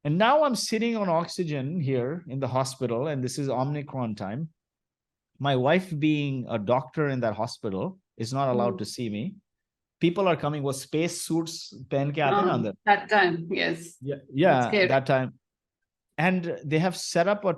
And now I'm sitting on oxygen here in the hospital, and this is Omicron time. My wife, being a doctor in that hospital, is not allowed to see me. People are coming with space suits, pen ke aate na andar. That time, yes. Yeah, that time. And they have set up a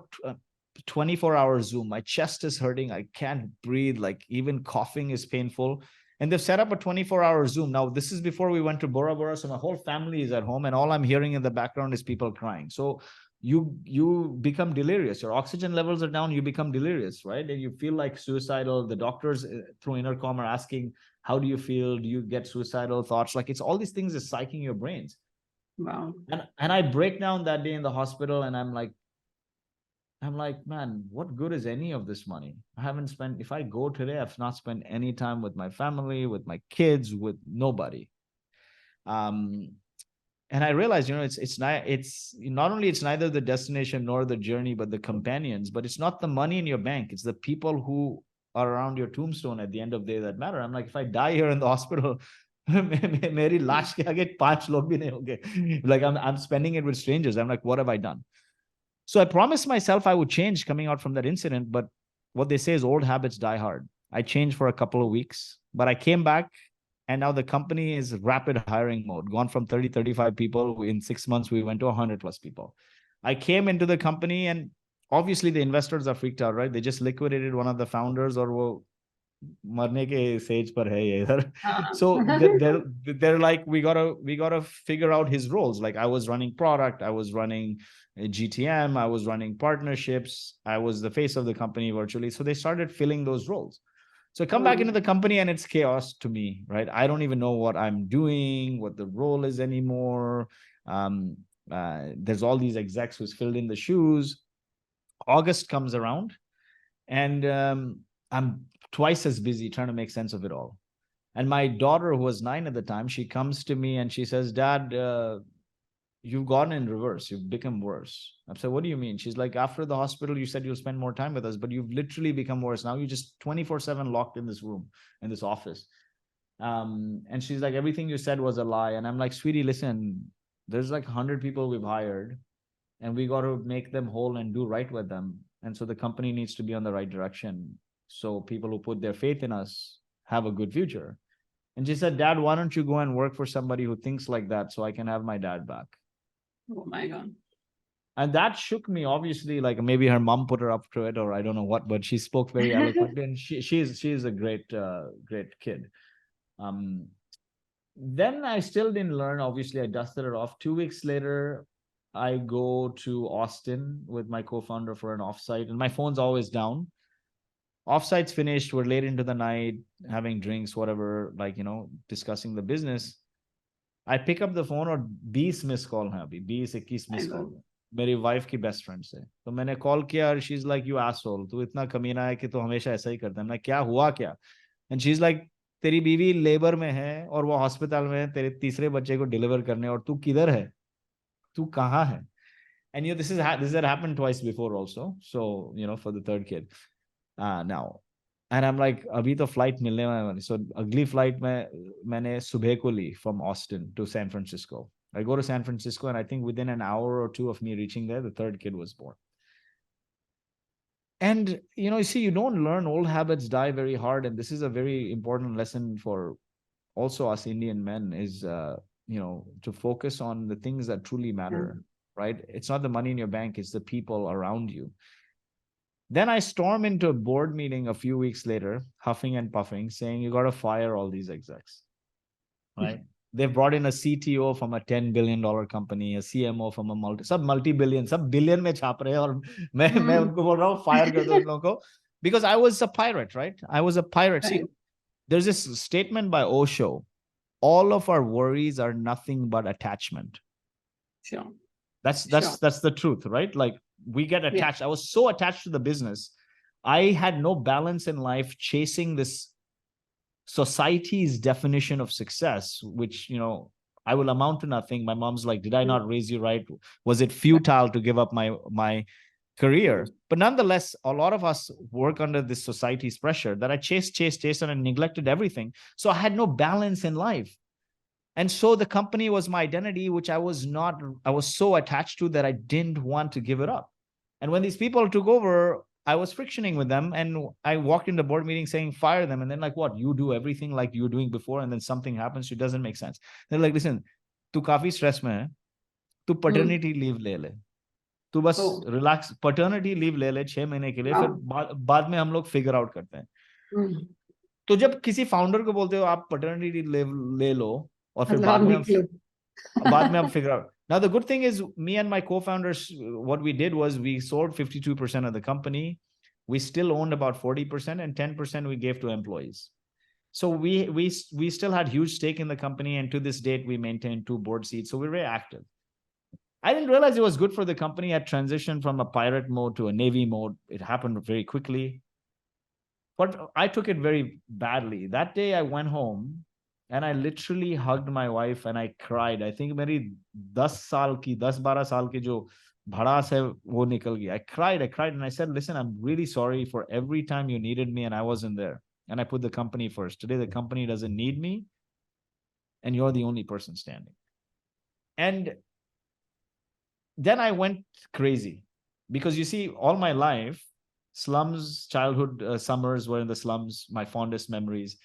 24-hour Zoom. My chest is hurting. I can't breathe. Like, even coughing is painful. And they've set up a 24-hour Zoom. Now, this is before we went to Bora Bora, so my whole family is at home, and all I'm hearing in the background is people crying. So you become delirious. Your oxygen levels are down. You become delirious, right? And you feel like suicidal. The doctors through intercom are asking, how do you feel? Do you get suicidal thoughts? Like, it's all these things is psyching your brains. Wow. And I break down that day in the hospital, and I'm like, man, what good is any of this money? I haven't spent, if I go today, I've not spent any time with my family, with my kids, with nobody. And I realized, it's not only it's neither the destination nor the journey, but the companions. But it's not the money in your bank. It's the people who are around your tombstone at the end of the day that matter. I'm like, if I die here in the hospital, meri laash ke aage 5 log bhi nahi honge. Like, I'm spending it with strangers. I'm like, what have I done? So I promised myself I would change coming out from that incident, but what they say is old habits die hard. I changed for a couple of weeks, but I came back, and now the company is rapid hiring mode, gone from 30, 35 people. In 6 months, we went to 100 plus people. I came into the company, and obviously the investors are freaked out, right? They just liquidated one of the founders, or wo marne ke stage par hai ye idhar. So they're like, we gotta figure out his roles. Like, I was running product, I was running GTM, I was running partnerships, I was the face of the company virtually. So they started filling those roles. So I come back into the company, and it's chaos to me, right? I don't even know what I'm doing, what the role is anymore. There's all these execs who's filled in the shoes. August comes around, and I'm twice as busy trying to make sense of it all. And my daughter, who was 9 at the time, she comes to me and she says, Dad, you've gone in reverse. You've become worse. I said, what do you mean? She's like, after the hospital, you said you'll spend more time with us, but you've literally become worse. Now you're just 24/7 locked in this room, in this office. And she's like, everything you said was a lie. And I'm like, sweetie, listen, there's like 100 people we've hired, and we got to make them whole and do right with them. And so the company needs to be on the right direction, so people who put their faith in us have a good future. And she said, Dad, why don't you go and work for somebody who thinks like that, so I can have my dad back? Oh my God. And that shook me, obviously. Like, maybe her mom put her up to it, or I don't know what, but she spoke very eloquently, and she's a great kid. Then I still didn't learn. Obviously, I dusted it off. 2 weeks later, I go to Austin with my co-founder for an offsite, and my phone's always down. Offsite's finished. We're late into the night, having drinks, whatever, like, discussing the business. I pick up the phone और 20 miss call है अभी 20-21 miss call है मेरी wife की best friend से तो मैंने call किया और she is like you asshole तू इतना कमीना है कि तू हमेशा ऐसा ही करता है मैं क्या हुआ क्या एंड शी इज लाइक तेरी बीवी लेबर में है और वो हॉस्पिटल में है तेरे तीसरे बच्चे को डिलीवर करने और तू किधर है तू कहाँ है and this had happened twice before also so for the third kid now and I'm like अभी तो फ्लाइट मिलने वाला है so अगली फ्लाइट में मैंने सुबह को ली from Austin to San Francisco I go to San Francisco and I think within an hour or two of me reaching there the third kid was born and you see you don't learn old habits die very hard and this is a very important lesson for also us Indian men is to focus on the things that truly matter right it's not the money in your bank it's the people around you. Then I storm into a board meeting a few weeks later, huffing and puffing, saying, you got to fire all these execs, right? They've brought in a CTO from a $10 billion company, a CMO from a multi-billion, सब billion में छाप रहे हैं और मैं उनको बोल रहा हूँ fire कर दो इन लोगों को because I was a pirate, right? I was a pirate. See, there's this statement by Osho, all of our worries are nothing but attachment. Sure. That's the truth, right? Like we get attached. I was so attached to the business. I had no balance in life chasing this society's definition of success, which, I will amount to nothing. My mom's like, did I not raise you right? Was it futile to give up my career? But nonetheless, a lot of us work under this society's pressure that I chased and I neglected everything. So I had no balance in life. And so the company was my identity, which I was so attached to that I didn't want to give it up. And when these people took over, I was frictioning with them. And I walked in the board meeting saying, fire them. And then like, what? You do everything like you were doing before. And then something happens. It doesn't make sense. They're like, listen, tu kafi stress mein hai. Tu paternity leave le le. Tu bas relax, paternity leave le le 6 महीने के लिए फिर बाद में हम लोग figure out करते हैं. तो जब किसी फाउंडर को बोलते हो आप paternity leave ले लो और फिर बाद में हम figure out. Now, the good thing is me and my co-founders, what we did was we sold 52% of the company. We still owned about 40% and 10% we gave to employees. So we still had huge stake in the company. And to this date, we maintained 2 board seats. So we're very active. I didn't realize it was good for the company. I transitioned from a pirate mode to a Navy mode. It happened very quickly. But I took it very badly. That day I went home and I literally hugged my wife and I cried. I think मेरी 10-12 साल की जो भड़ास है वो निकल गई. I cried and I said, listen, I'm really sorry for every time you needed me and I wasn't there. And I put the company first. Today, the company doesn't need me and you're the only person standing. And then I went crazy because you see, all my life, slums, childhood summers were in the slums, my fondest memories.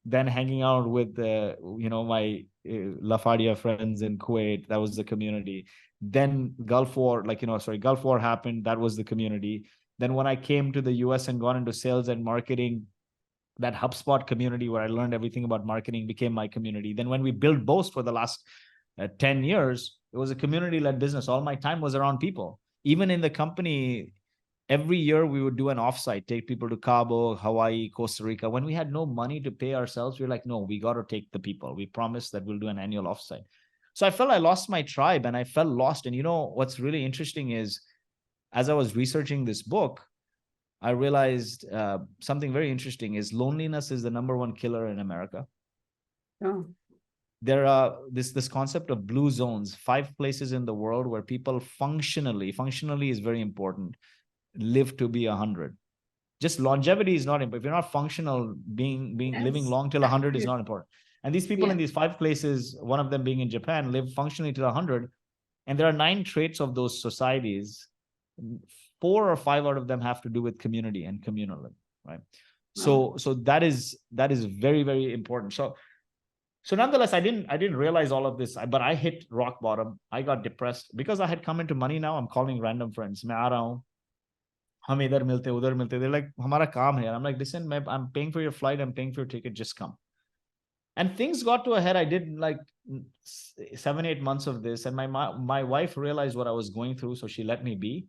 Then hanging out with my Lafadia friends in Kuwait, that was the community. Then Gulf War, Gulf War happened, that was the community. Then when I came to the US and got into sales and marketing, that HubSpot community where I learned everything about marketing became my community. Then when we built Boast for the last 10 years, it was a community-led business. All my time was around people. Even in the company, every year we would do an offsite, take people to Cabo, Hawaii, Costa Rica. When we had no money to pay ourselves, we were like, no, we got to take the people. We promised that we'll do an annual offsite. So I felt I lost my tribe and I felt lost. And what's really interesting is, as I was researching this book, I realized something very interesting is loneliness is the #1 killer in America. Oh. There are this concept of blue zones, 5 places in the world where people functionally is very important, live to be 100. Just longevity is not important. If you're not functional, living long till 100 is not important. And these people in these 5 places, one of them being in Japan, live functionally till 100. And there are 9 traits of those societies. 4 or 5 out of them have to do with community and communalism, right? So that is very, very important. So nonetheless, I didn't realize all of this, but I hit rock bottom. I got depressed because I had come into money. Now I'm calling random friends. मैं आ रहा हूँ. हम इधर मिलते उधर मिलते. They're like, हमारा काम है. I'm like, listen, I'm paying for your flight. I'm paying for your ticket. Just come. And things got to a head. I did like 7-8 months of this, and my wife realized what I was going through, so she let me be.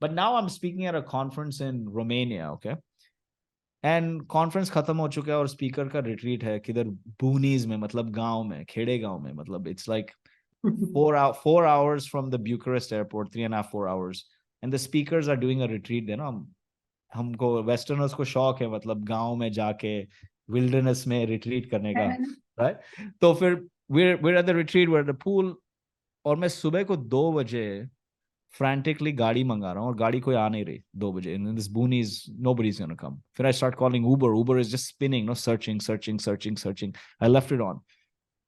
But now I'm speaking at a conference in Romania. Okay. And conference खत्म हो चुका है और speaker का retreat है किधर बूनीज में, मतलब गांव में, खेड़े गांव में, मतलब it's like 4 hours from the Bucharest airport, 3.5 4 hours, and the speakers are doing a retreat there. हमको वेस्टर्नर्स को शौक है मतलब गांव में जाके विल्डरनेस में रिट्रीट करने का, राइट? तो फिर we're at the retreat, we're at the pool, और मैं सुबह को 2 बजे frantically गाड़ी मंगा रहा हूँ और गाड़ी कोई आ नहीं रही 2 बजे, and this boonies, nobody's gonna come. फिर I start calling Uber is just spinning, no, searching. I left it on.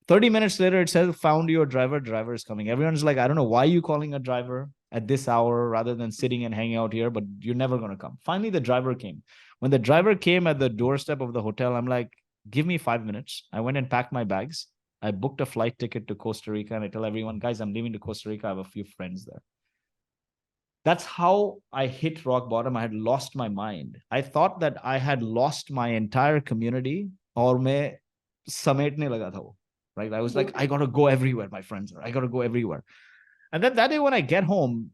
30 minutes later, it says, found your driver is coming. Everyone's like, I don't know why you calling a driver at this hour rather than sitting and hanging out here, but you're never going to come. Finally, the driver came. When the driver came at the doorstep of the hotel, I'm like, give me 5 minutes. I went and packed my bags. I booked a flight ticket to Costa Rica, and I tell everyone, guys, I'm leaving to Costa Rica. I have a few friends there. That's how I hit rock bottom. I had lost my mind. I thought that I had lost my entire community, और मैं समेटने लगा था वो. Right? I was like, I got to go everywhere, my friends. I got to go everywhere. And then that day when I get home,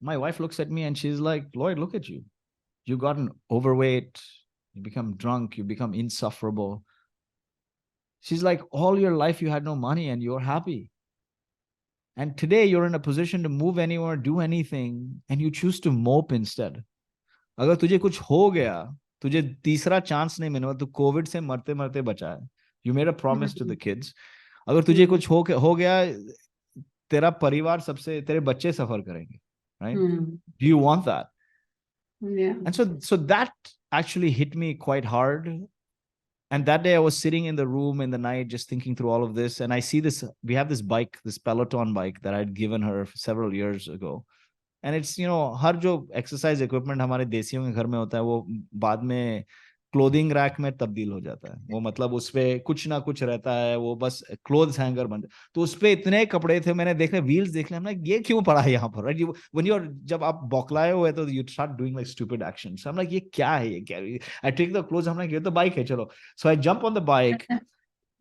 my wife looks at me and she's like, Lloyd, look at you. You've gotten overweight. You become drunk. You become insufferable. She's like, all your life you had no money and you're happy. And today you're in a position to move anywhere, do anything, and you choose to mope instead. अगर तुझे कुछ हो गया, तुझे तीसरा chance नहीं मिला, तू कोविड से मरते मरते बचा है. You made a promise to the kids. अगर तुझे कुछ हो गया, तेरा परिवार सबसे, तेरे बच्चे सफर करेंगे, right? Do you want that? Yeah. And so that actually hit me quite hard. And that day I was sitting in the room in the night, just thinking through all of this. And I see this, we have this bike, this Peloton bike that I'd given her several years ago. And it's, हर जो exercise equipment हमारे देसियों के घर में होता है वो बाद में क्लोथिंग रैक में तब्दील हो जाता है. वो मतलब उसपे कुछ ना कुछ रहता है, वो बस क्लोथ्स हैंगर बन. तो उसपे इतने कपड़े थे, मैंने देख लिया, व्हील्स देख लिया, हमने ये क्यों पड़ा है यहाँ पर, राइट? व्हेन यू आर, जब आप बौखलाए हुए तो you start doing like stupid actions. हम लाइक ये क्या है, ये क्या है? आई टेक द क्लोथ्स, हम लाइक ये तो बाइक है, चलो. So I jump on the bike.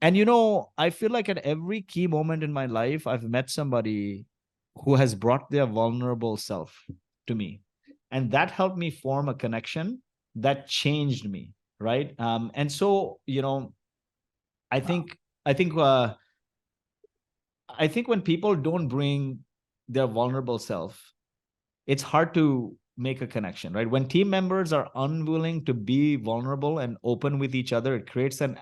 And I feel like at every key moment in my life, I've met somebody who has brought their vulnerable self to me. And that helped me form a connection that changed me, right? And so, I think when people don't bring their vulnerable self, it's hard to make a connection, right? When team members are unwilling to be vulnerable and open with each other, it creates an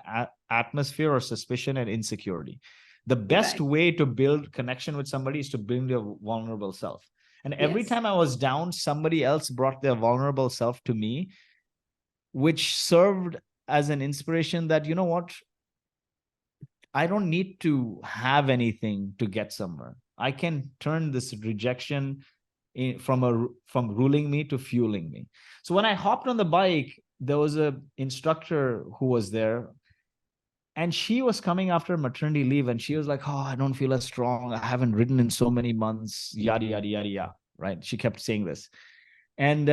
atmosphere of suspicion and insecurity. The best way to build connection with somebody is to bring their vulnerable self. And every time I was down, somebody else brought their vulnerable self to me, which served as an inspiration that, you know what? I don't need to have anything to get somewhere. I can turn this rejection from ruling me to fueling me. So when I hopped on the bike, there was an instructor who was there, and she was coming after maternity leave, and she was like, oh, I don't feel as strong. I haven't ridden in so many months, yada, yada, yada, yada, right? She kept saying this. And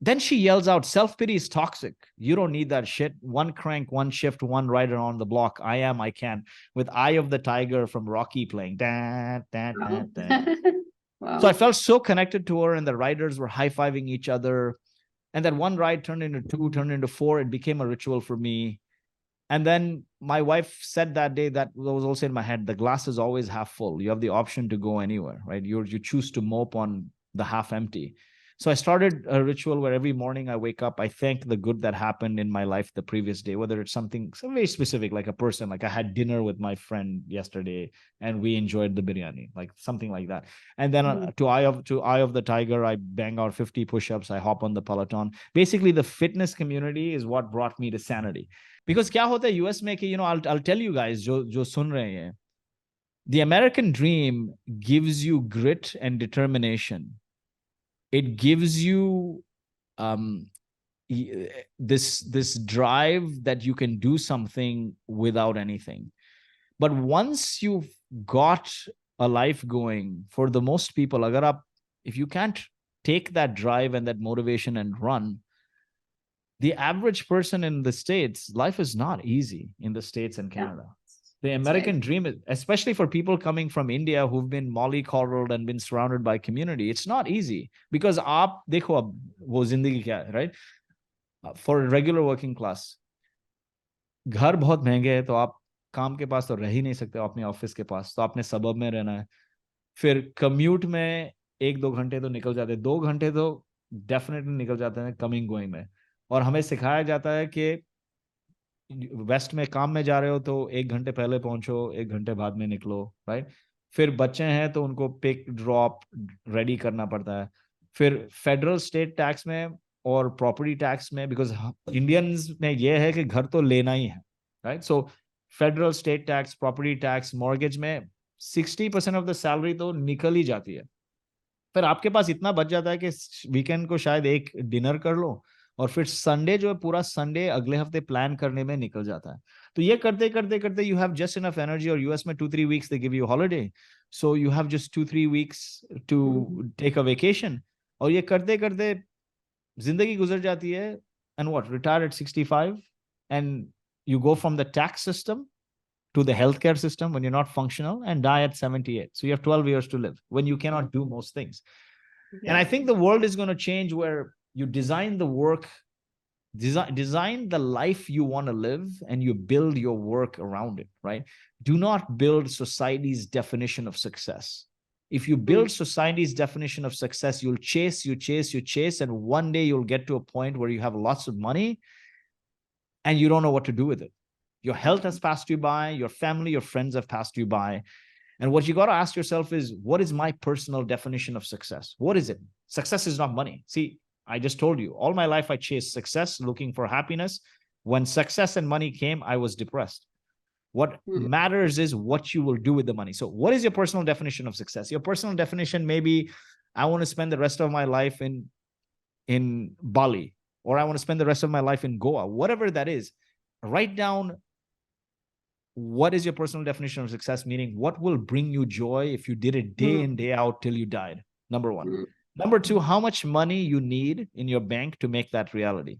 then she yells out, self-pity is toxic. You don't need that shit. One crank, one shift, one rider on the block. I can. With Eye of the Tiger from Rocky playing. Da, da, da, da. Wow. So I felt so connected to her, and the riders were high-fiving each other. And that one ride turned into 2, turned into 4. It became a ritual for me. And then my wife said that day, that was also in my head, the glass is always half full. You have the option to go anywhere, right? You choose to mope on the half empty. So I started a ritual where every morning I wake up, I thank the good that happened in my life the previous day, whether it's something very specific, like a person, like I had dinner with my friend yesterday and we enjoyed the biryani, like something like that. And then to Eye of the Tiger, I bang out 50 push-ups, I hop on the Peloton. Basically, the fitness community is what brought me to sanity. Because क्या होता है US में कि, I'll tell you guys जो सुन रहे हैं, the American dream gives you grit and determination. It gives you this drive that you can do something without anything. But once you've got a life going, for the most people, if you can't take that drive and that motivation and run, the average person in the States, life is not easy in the States and Canada. Yeah. The American dream, especially for people coming from India who've been mollycoddled and been surrounded by community, it's not easy because aap dekho ab wo zindagi kya hai, right? For a regular working class, घर बहुत महंगे हैं, तो आप काम के पास तो रह ही नहीं सकते हो, अपने ऑफिस के पास, तो आपने सबब में रहना है। फिर कम्यूट में 1-2 घंटे तो निकल जाते हैं, 2 घंटे तो डेफिनेटली निकल जाते हैं कमिंग गोइंग में। और हमें सिखाया जाता है कि वेस्ट में काम में जा रहे हो तो 1 घंटे पहले पहुंचो, 1 घंटे बाद में निकलो, राइट। फिर बच्चे हैं तो उनको पिक ड्रॉप रेडी करना पड़ता है। फिर फेडरल स्टेट टैक्स में और प्रॉपर्टी टैक्स में, बिकॉज इंडियंस में ये है कि घर तो लेना ही है, right. So federal state tax, property tax, mortgage में 60% ऑफ द सैलरी तो निकल ही जाती है। फिर आपके पास इतना बच जाता है कि वीकेंड को शायद एक डिनर कर लो, और फिर संडे जो है पूरा संडे अगले हफ्ते प्लान करने में निकल जाता है। तो ये करते करते करते you have just enough energy. और यूएस में 2-3 weeks they give you holiday, so you have just 2-3 weeks to take a vacation. और ये करते करते जिंदगी गुजर जाती है। And what, retire at 65, and you go from the tax system to the healthcare system when you're not functional, and die at 78. So you have 12 years to live when you cannot do most things. Yeah. And I think the world is going to change where you design the work, design the life you want to live, and you build your work around it, right? Do not build society's definition of success. If you build society's definition of success, you'll chase, and one day you'll get to a point where you have lots of money and you don't know what to do with it. Your health has passed you by, your family, your friends have passed you by. And what you got to ask yourself is, what is my personal definition of success? What is it? Success is not money. See, I just told you, all my life I chased success, looking for happiness. When success and money came, I was depressed. What matters is what you will do with the money. So what is your personal definition of success? Your personal definition may be, I want to spend the rest of my life in Bali, or I want to spend the rest of my life in Goa. Whatever that is, write down what is your personal definition of success, meaning what will bring you joy if you did it day in, day out till you died. Number one. Number two, how much money you need in your bank to make that reality.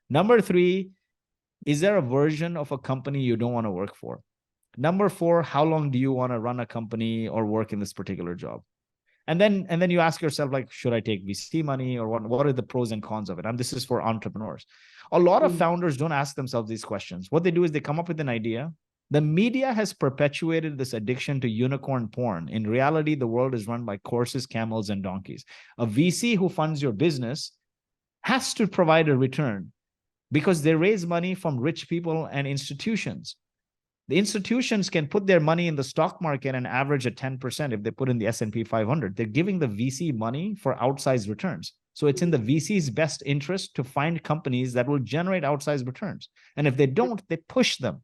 Number three, is there a version of a company you don't want to work for? Number four, how long do you want to run a company or work in this particular job? And then you ask yourself, like, should I take VC money, or what are the pros and cons of it? And this is for entrepreneurs. A lot of founders don't ask themselves these questions. What they do is they come up with an idea. The media has perpetuated this addiction to unicorn porn. In reality, the world is run by horses, camels, and donkeys. A VC who funds your business has to provide a return because they raise money from rich people and institutions. The institutions can put their money in the stock market and average at 10% if they put in the S&P 500. They're giving the VC money for outsized returns. So it's in the VC's best interest to find companies that will generate outsized returns. And if they don't, they push them.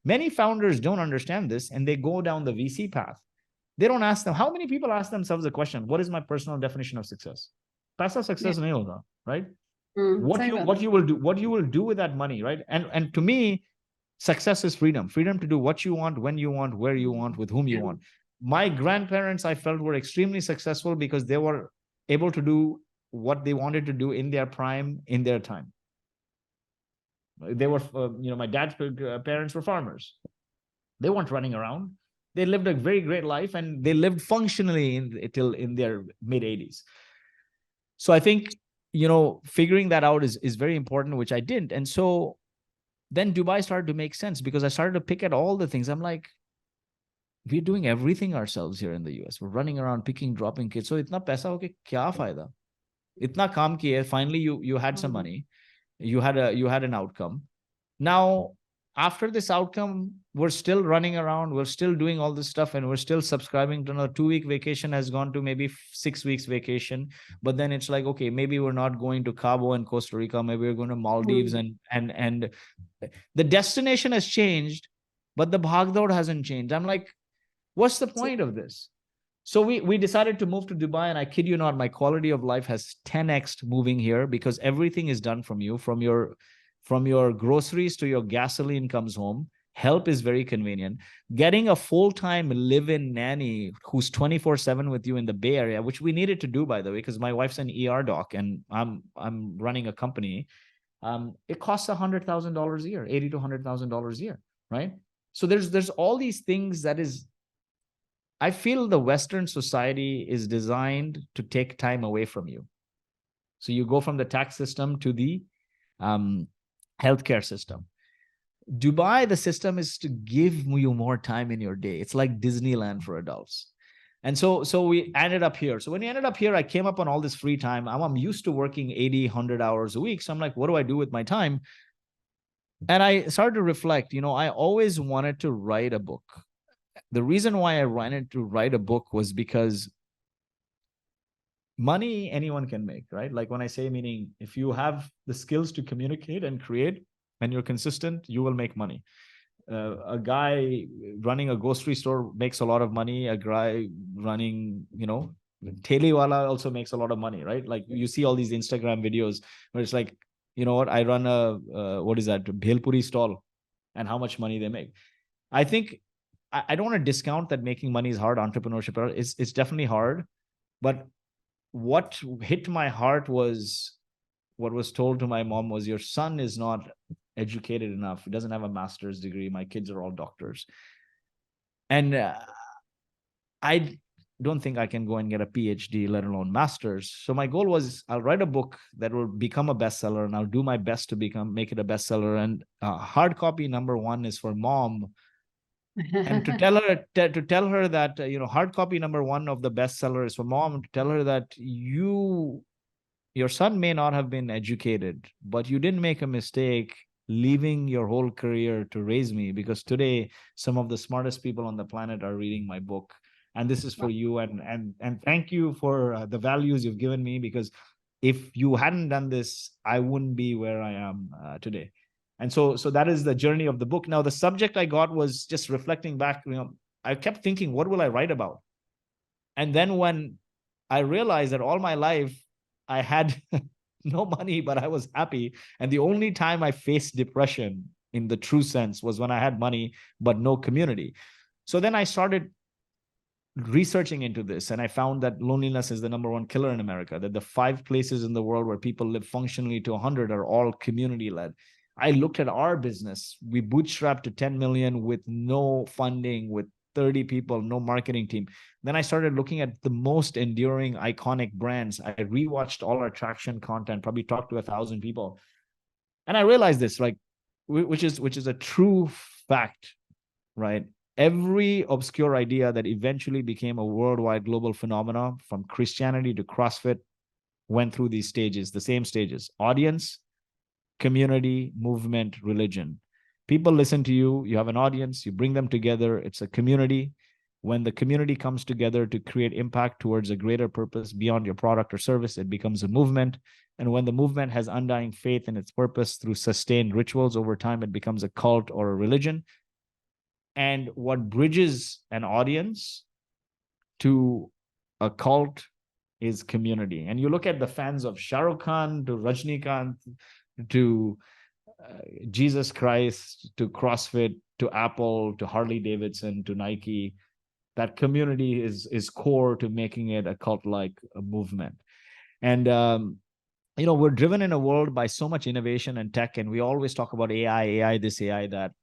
Many founders don't understand this, and they go down the VC path. They don't ask them. How many people ask themselves the question, what is my personal definition of success? Paisa success nahi hoga, right? What you will do with that money, right? And to me, success is freedom to do what you want, when you want, where you want, with whom you want. My grandparents, I felt, were extremely successful because they were able to do what they wanted to do in their prime, in their time. They were, my dad's parents were farmers. They weren't running around. They lived a very great life, and they lived functionally till in their mid-80s. So I think, figuring that out is very important, which I didn't. And so then Dubai started to make sense because I started to pick at all the things. I'm like, we're doing everything ourselves here in the US. We're running around picking, dropping kids. So itna paisa ho ke kya fayda? Itna kaam kiya. Finally, you had some money. You had an outcome. Now, after this outcome, we're still running around. We're still doing all this stuff, and we're still subscribing to another 2-week vacation has gone to maybe 6 weeks vacation. But then it's like, okay, maybe we're not going to Cabo and Costa Rica. Maybe we're going to Maldives, and the destination has changed, but the bhagdod hasn't changed. I'm like, what's the point of this? So we decided to move to Dubai, and I kid you not, my quality of life has 10x moving here because everything is done from you, from your groceries to your gasoline comes home. Help is very convenient. Getting a full-time live-in nanny who's 24/7 with you in the Bay Area, which we needed to do, by the way, because my wife's an ER doc and I'm running a company. It costs $100,000 a year, $80,000 to $100,000 a year, right? So there's all these things that is, I feel the Western society is designed to take time away from you. So you go from the tax system to the healthcare system. Dubai, the system is to give you more time in your day. It's like Disneyland for adults. And so we ended up here. So when we ended up here, I came up on all this free time. I'm used to working 80, 100 hours a week. So I'm like, what do I do with my time? And I started to reflect, I always wanted to write a book. The reason why I wanted to write a book was because money anyone can make, right? Like when I say, meaning if you have the skills to communicate and create and you're consistent, you will make money. A guy running a grocery store makes a lot of money. A guy running, telewala also makes a lot of money, right? Like you see all these Instagram videos where it's like, you know what, I run a, what is that, Bhelpuri stall, and how much money they make. I think I don't want to discount that making money is hard. Entrepreneurship, it's definitely hard. But what hit my heart was what was told to my mom was, your son is not educated enough. He doesn't have a master's degree. My kids are all doctors. And I don't think I can go and get a PhD, let alone master's. So my goal was, I'll write a book that will become a bestseller, and I'll do my best to make it a bestseller. And hard copy number one is for mom. And to tell her that, hard copy number one of the bestseller is for mom, to tell her that your son may not have been educated, but you didn't make a mistake leaving your whole career to raise me, because today some of the smartest people on the planet are reading my book, and this is for you. And thank you for the values you've given me, because if you hadn't done this, I wouldn't be where I am today. And so that is the journey of the book. Now, the subject I got was just reflecting back. I kept thinking, what will I write about? And then when I realized that all my life I had no money, but I was happy. And the only time I faced depression in the true sense was when I had money, but no community. So then I started researching into this, and I found that loneliness is the number one killer in America, that the 5 places in the world where people live functionally to 100 are all community-led. I looked at our business. We bootstrapped to 10 million with no funding, with 30 people, no marketing team. Then I started looking at the most enduring, iconic brands. I rewatched all our traction content, probably talked to 1,000 people. And I realized this, like, which is a true fact, right? Every obscure idea that eventually became a worldwide global phenomenon, from Christianity to CrossFit, went through these stages, the same stages: audience, community, movement, religion. People listen to you, you have an audience, you bring them together, it's a community. When the community comes together to create impact towards a greater purpose beyond your product or service, it becomes a movement. And when the movement has undying faith in its purpose through sustained rituals over time, it becomes a cult or a religion. And what bridges an audience to a cult is community. And you look at the fans of Shah Rukh Khan to Rajnikant to Jesus Christ to CrossFit to Apple to Harley Davidson to Nike, that community is core to making it a cult-like movement. And we're driven in a world by so much innovation and tech, and we always talk about AI this, AI that.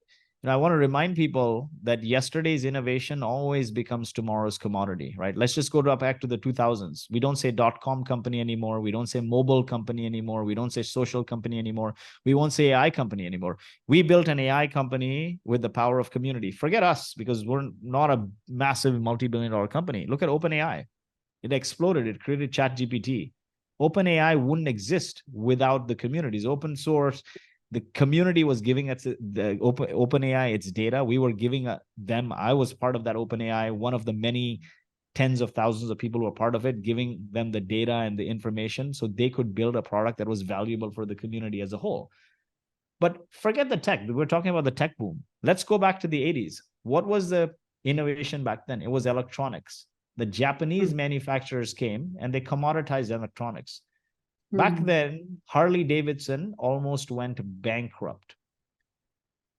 I want to remind people that yesterday's innovation always becomes tomorrow's commodity, right? Let's just go back to the 2000s. We don't say .com company anymore. We don't say mobile company anymore. We don't say social company anymore. We won't say AI company anymore. We built an AI company with the power of community. Forget us, because we're not a massive multi-billion-dollar company. Look at OpenAI. It exploded. It created ChatGPT. OpenAI wouldn't exist without the communities. Open source. The community was giving us the OpenAI its data. We were giving them. I was part of that OpenAI, one of the many tens of thousands of people who were part of it, giving them the data and the information so they could build a product that was valuable for the community as a whole. But forget the tech. We're talking about the tech boom. Let's go back to the 80s. What was the innovation back then? It was electronics. The Japanese manufacturers came and they commoditized electronics. Back then, Harley Davidson almost went bankrupt.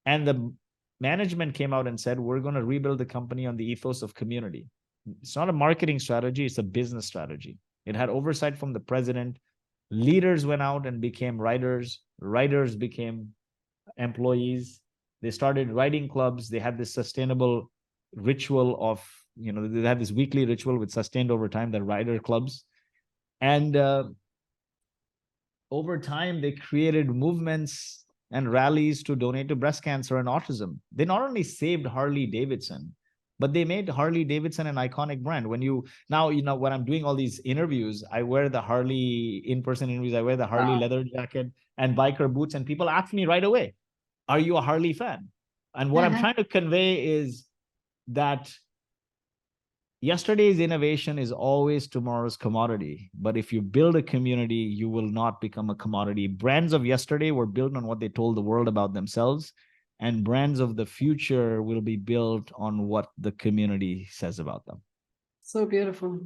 And the management came out and said, we're going to rebuild the company on the ethos of community. It's not a marketing strategy, it's a business strategy. It had oversight from the president. Leaders went out and became writers. Writers became employees. They started writing clubs. They had this sustainable ritual of, they had this weekly ritual which sustained over time, the writer clubs. And over time, they created movements and rallies to donate to breast cancer and autism. They not only saved Harley Davidson, but they made Harley Davidson an iconic brand. When when I'm doing all these interviews, I wear the Harley in-person interviews, I wear the Harley leather jacket and biker boots, and people ask me right away, are you a Harley fan? And what I'm trying to convey is that yesterday's innovation is always tomorrow's commodity. But if you build a community, you will not become a commodity. Brands of yesterday were built on what they told the world about themselves, and brands of the future will be built on what the community says about them. So beautiful.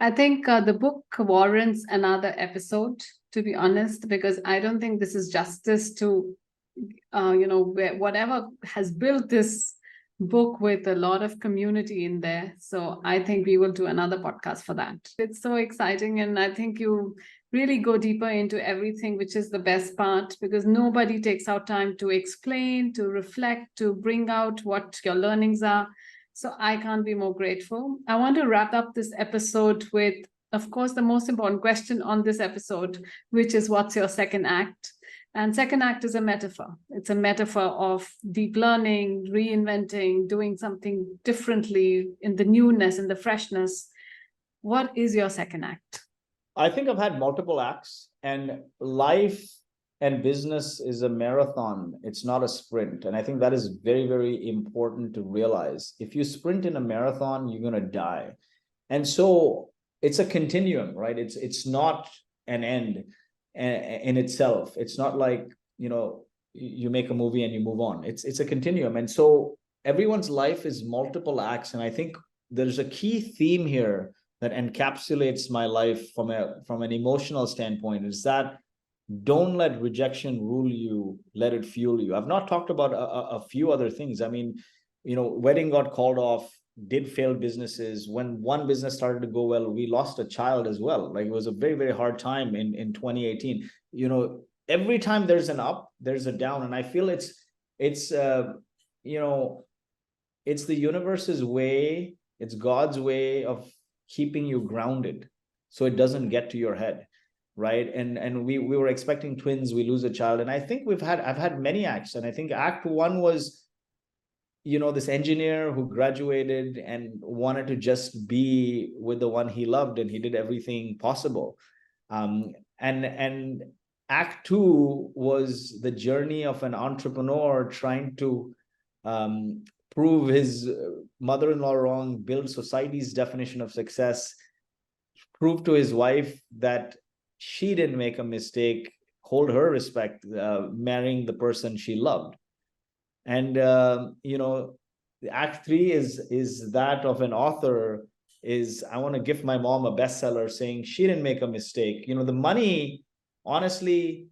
I think the book warrants another episode, to be honest, because I don't think this is justice to, whatever has built this book with a lot of community in there. So I think we will do another podcast for that. It's so exciting. And I think you really go deeper into everything, which is the best part, because nobody takes out time to explain, to reflect, to bring out what your learnings are. So I can't be more grateful. I want to wrap up this episode with, of course, the most important question on this episode, which is, what's your second act? And second act is a metaphor. It's a metaphor of deep learning, reinventing, doing something differently in the newness and the freshness. What is your second act? I think I've had multiple acts, and life and business is a marathon. It's not a sprint. And I think that is very, very important to realize. If you sprint in a marathon, you're going to die. And so it's a continuum, right? It's not an end in itself. It's not like, you make a movie and you move on. It's a continuum. And so everyone's life is multiple acts. And I think there's a key theme here that encapsulates my life from an emotional standpoint, is that don't let rejection rule you, let it fuel you. I've not talked about a few other things. I mean, wedding got called off, did fail businesses. When one business started to go well, we lost a child as well. Like, it was a very, very hard time in 2018. Every time there's an up, there's a down. And I feel it's the universe's way, it's God's way of keeping you grounded so it doesn't get to your head. Right. And we were expecting twins, we lose a child. And I think I've had many acts. And I think act one was, this engineer who graduated and wanted to just be with the one he loved, and he did everything possible. And act two was the journey of an entrepreneur trying to prove his mother-in-law wrong, build society's definition of success, prove to his wife that she didn't make a mistake, hold her respect, marrying the person she loved. And act three is that of an author, is I want to give my mom a bestseller, saying she didn't make a mistake. The money honestly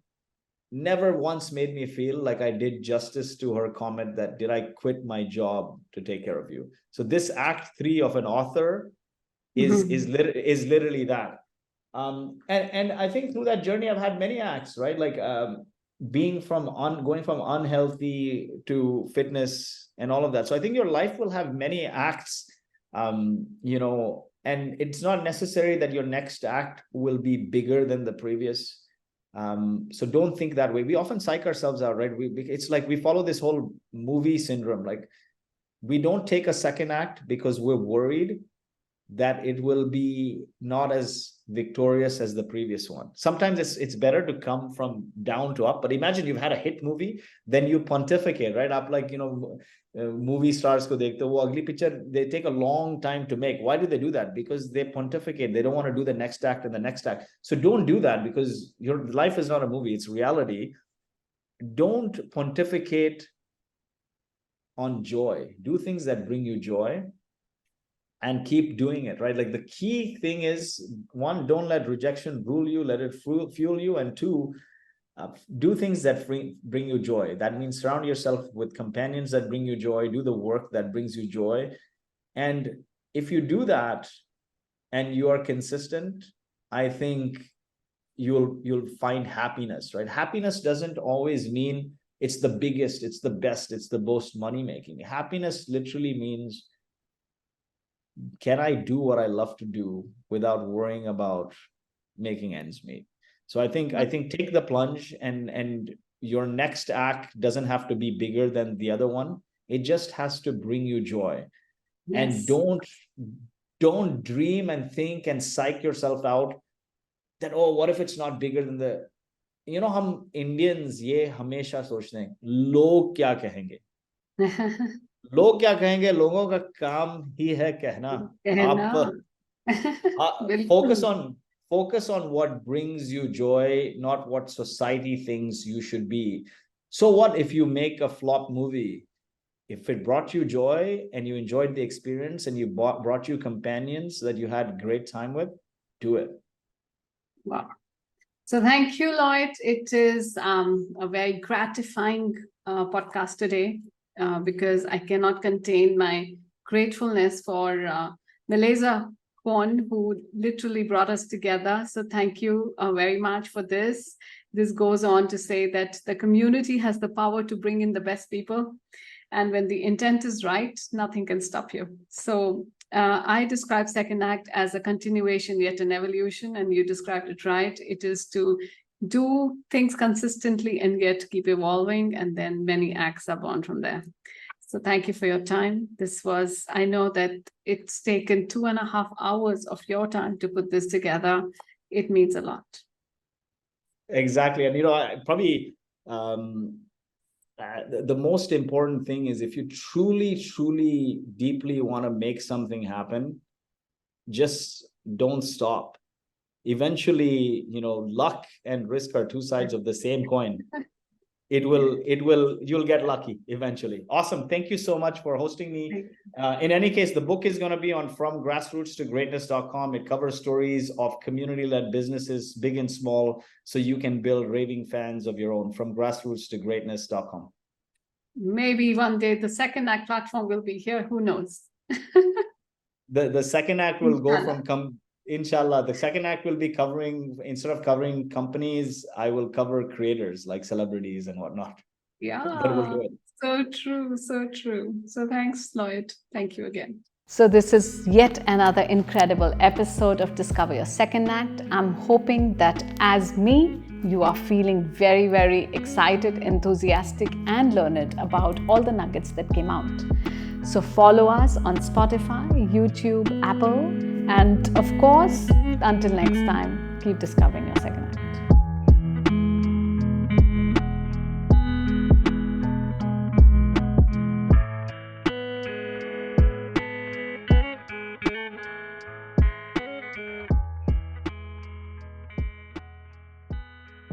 never once made me feel like I did justice to her comment that, did I quit my job to take care of you? So this act three of an author is literally that. And I think through that journey, I've had many acts, right? Like going from unhealthy to fitness and all of that. So I think your life will have many acts, and it's not necessary that your next act will be bigger than the previous. So don't think that way. We often psych ourselves out, right? It's like we follow this whole movie syndrome. Like, we don't take a second act because we're worried that it will be not as victorious as the previous one. Sometimes it's better to come from down to up. But imagine you've had a hit movie, then you pontificate, right? Up, like, movie stars ko dekhte wo agli picture, they take a long time to make. Why do they do that? Because they pontificate. They don't want to do the next act and the next act. So don't do that, because your life is not a movie, it's reality. Don't pontificate on joy. Do things that bring you joy and keep doing it, right? Like, the key thing is, one, don't let rejection rule you, let it fuel you. And two, do things that bring you joy. That means surround yourself with companions that bring you joy, do the work that brings you joy. And if you do that and you are consistent, I think you'll find happiness, right? Happiness doesn't always mean it's the biggest, it's the best, it's the most money-making. Happiness literally means, can I do what I love to do without worrying about making ends meet? So I think take the plunge, and your next act doesn't have to be bigger than the other one. It just has to bring you joy. And don't dream and think and psych yourself out that, oh, what if it's not bigger than the, हम Indians ये हमेशा सोचते हैं लोग क्या कहेंगे. लोग क्या कहेंगे, लोगों का काम ही है कहना. आप focus on what brings you joy, not what society thinks you should be. So what if you make a flop movie? If it brought you joy and you enjoyed the experience and you brought you companions that you had great time with, do it. Wow. So thank you, Lloyd. It is a very gratifying podcast today because I cannot contain my gratefulness for Malaysia Kwon, who literally brought us together. So thank you very much for this. This goes on to say that the community has the power to bring in the best people. And when the intent is right, nothing can stop you. So I describe Second Act as a continuation, yet an evolution, and you described it right. It is to do things consistently and yet keep evolving, and then many acts are born from there. So thank you for your time. I know that it's taken 2.5 hours of your time to put this together. It means a lot. Exactly. And, probably the most important thing is, if you truly, truly, deeply want to make something happen, just don't stop. Eventually, luck and risk are two sides of the same coin. You'll get lucky eventually. Awesome. Thank you so much for hosting me. In any case, the book is going to be on From Grassroots to Greatness.com. It covers stories of community-led businesses, big and small, so you can build raving fans of your own. From Grassroots to Greatness.com. Maybe one day the Second Act platform will be here. Who knows? The Second Act will go from Inshallah, the Second Act will be covering, instead of covering companies, I will cover creators like celebrities and whatnot. Yeah, we'll do it. So true, so true. So thanks, Lloyd. Thank you again. So this is yet another incredible episode of Discover Your Second Act. I'm hoping that, as me, you are feeling very, very excited, enthusiastic, and learned about all the nuggets that came out. So follow us on Spotify, YouTube, Apple, and of course, until next time, keep discovering your second.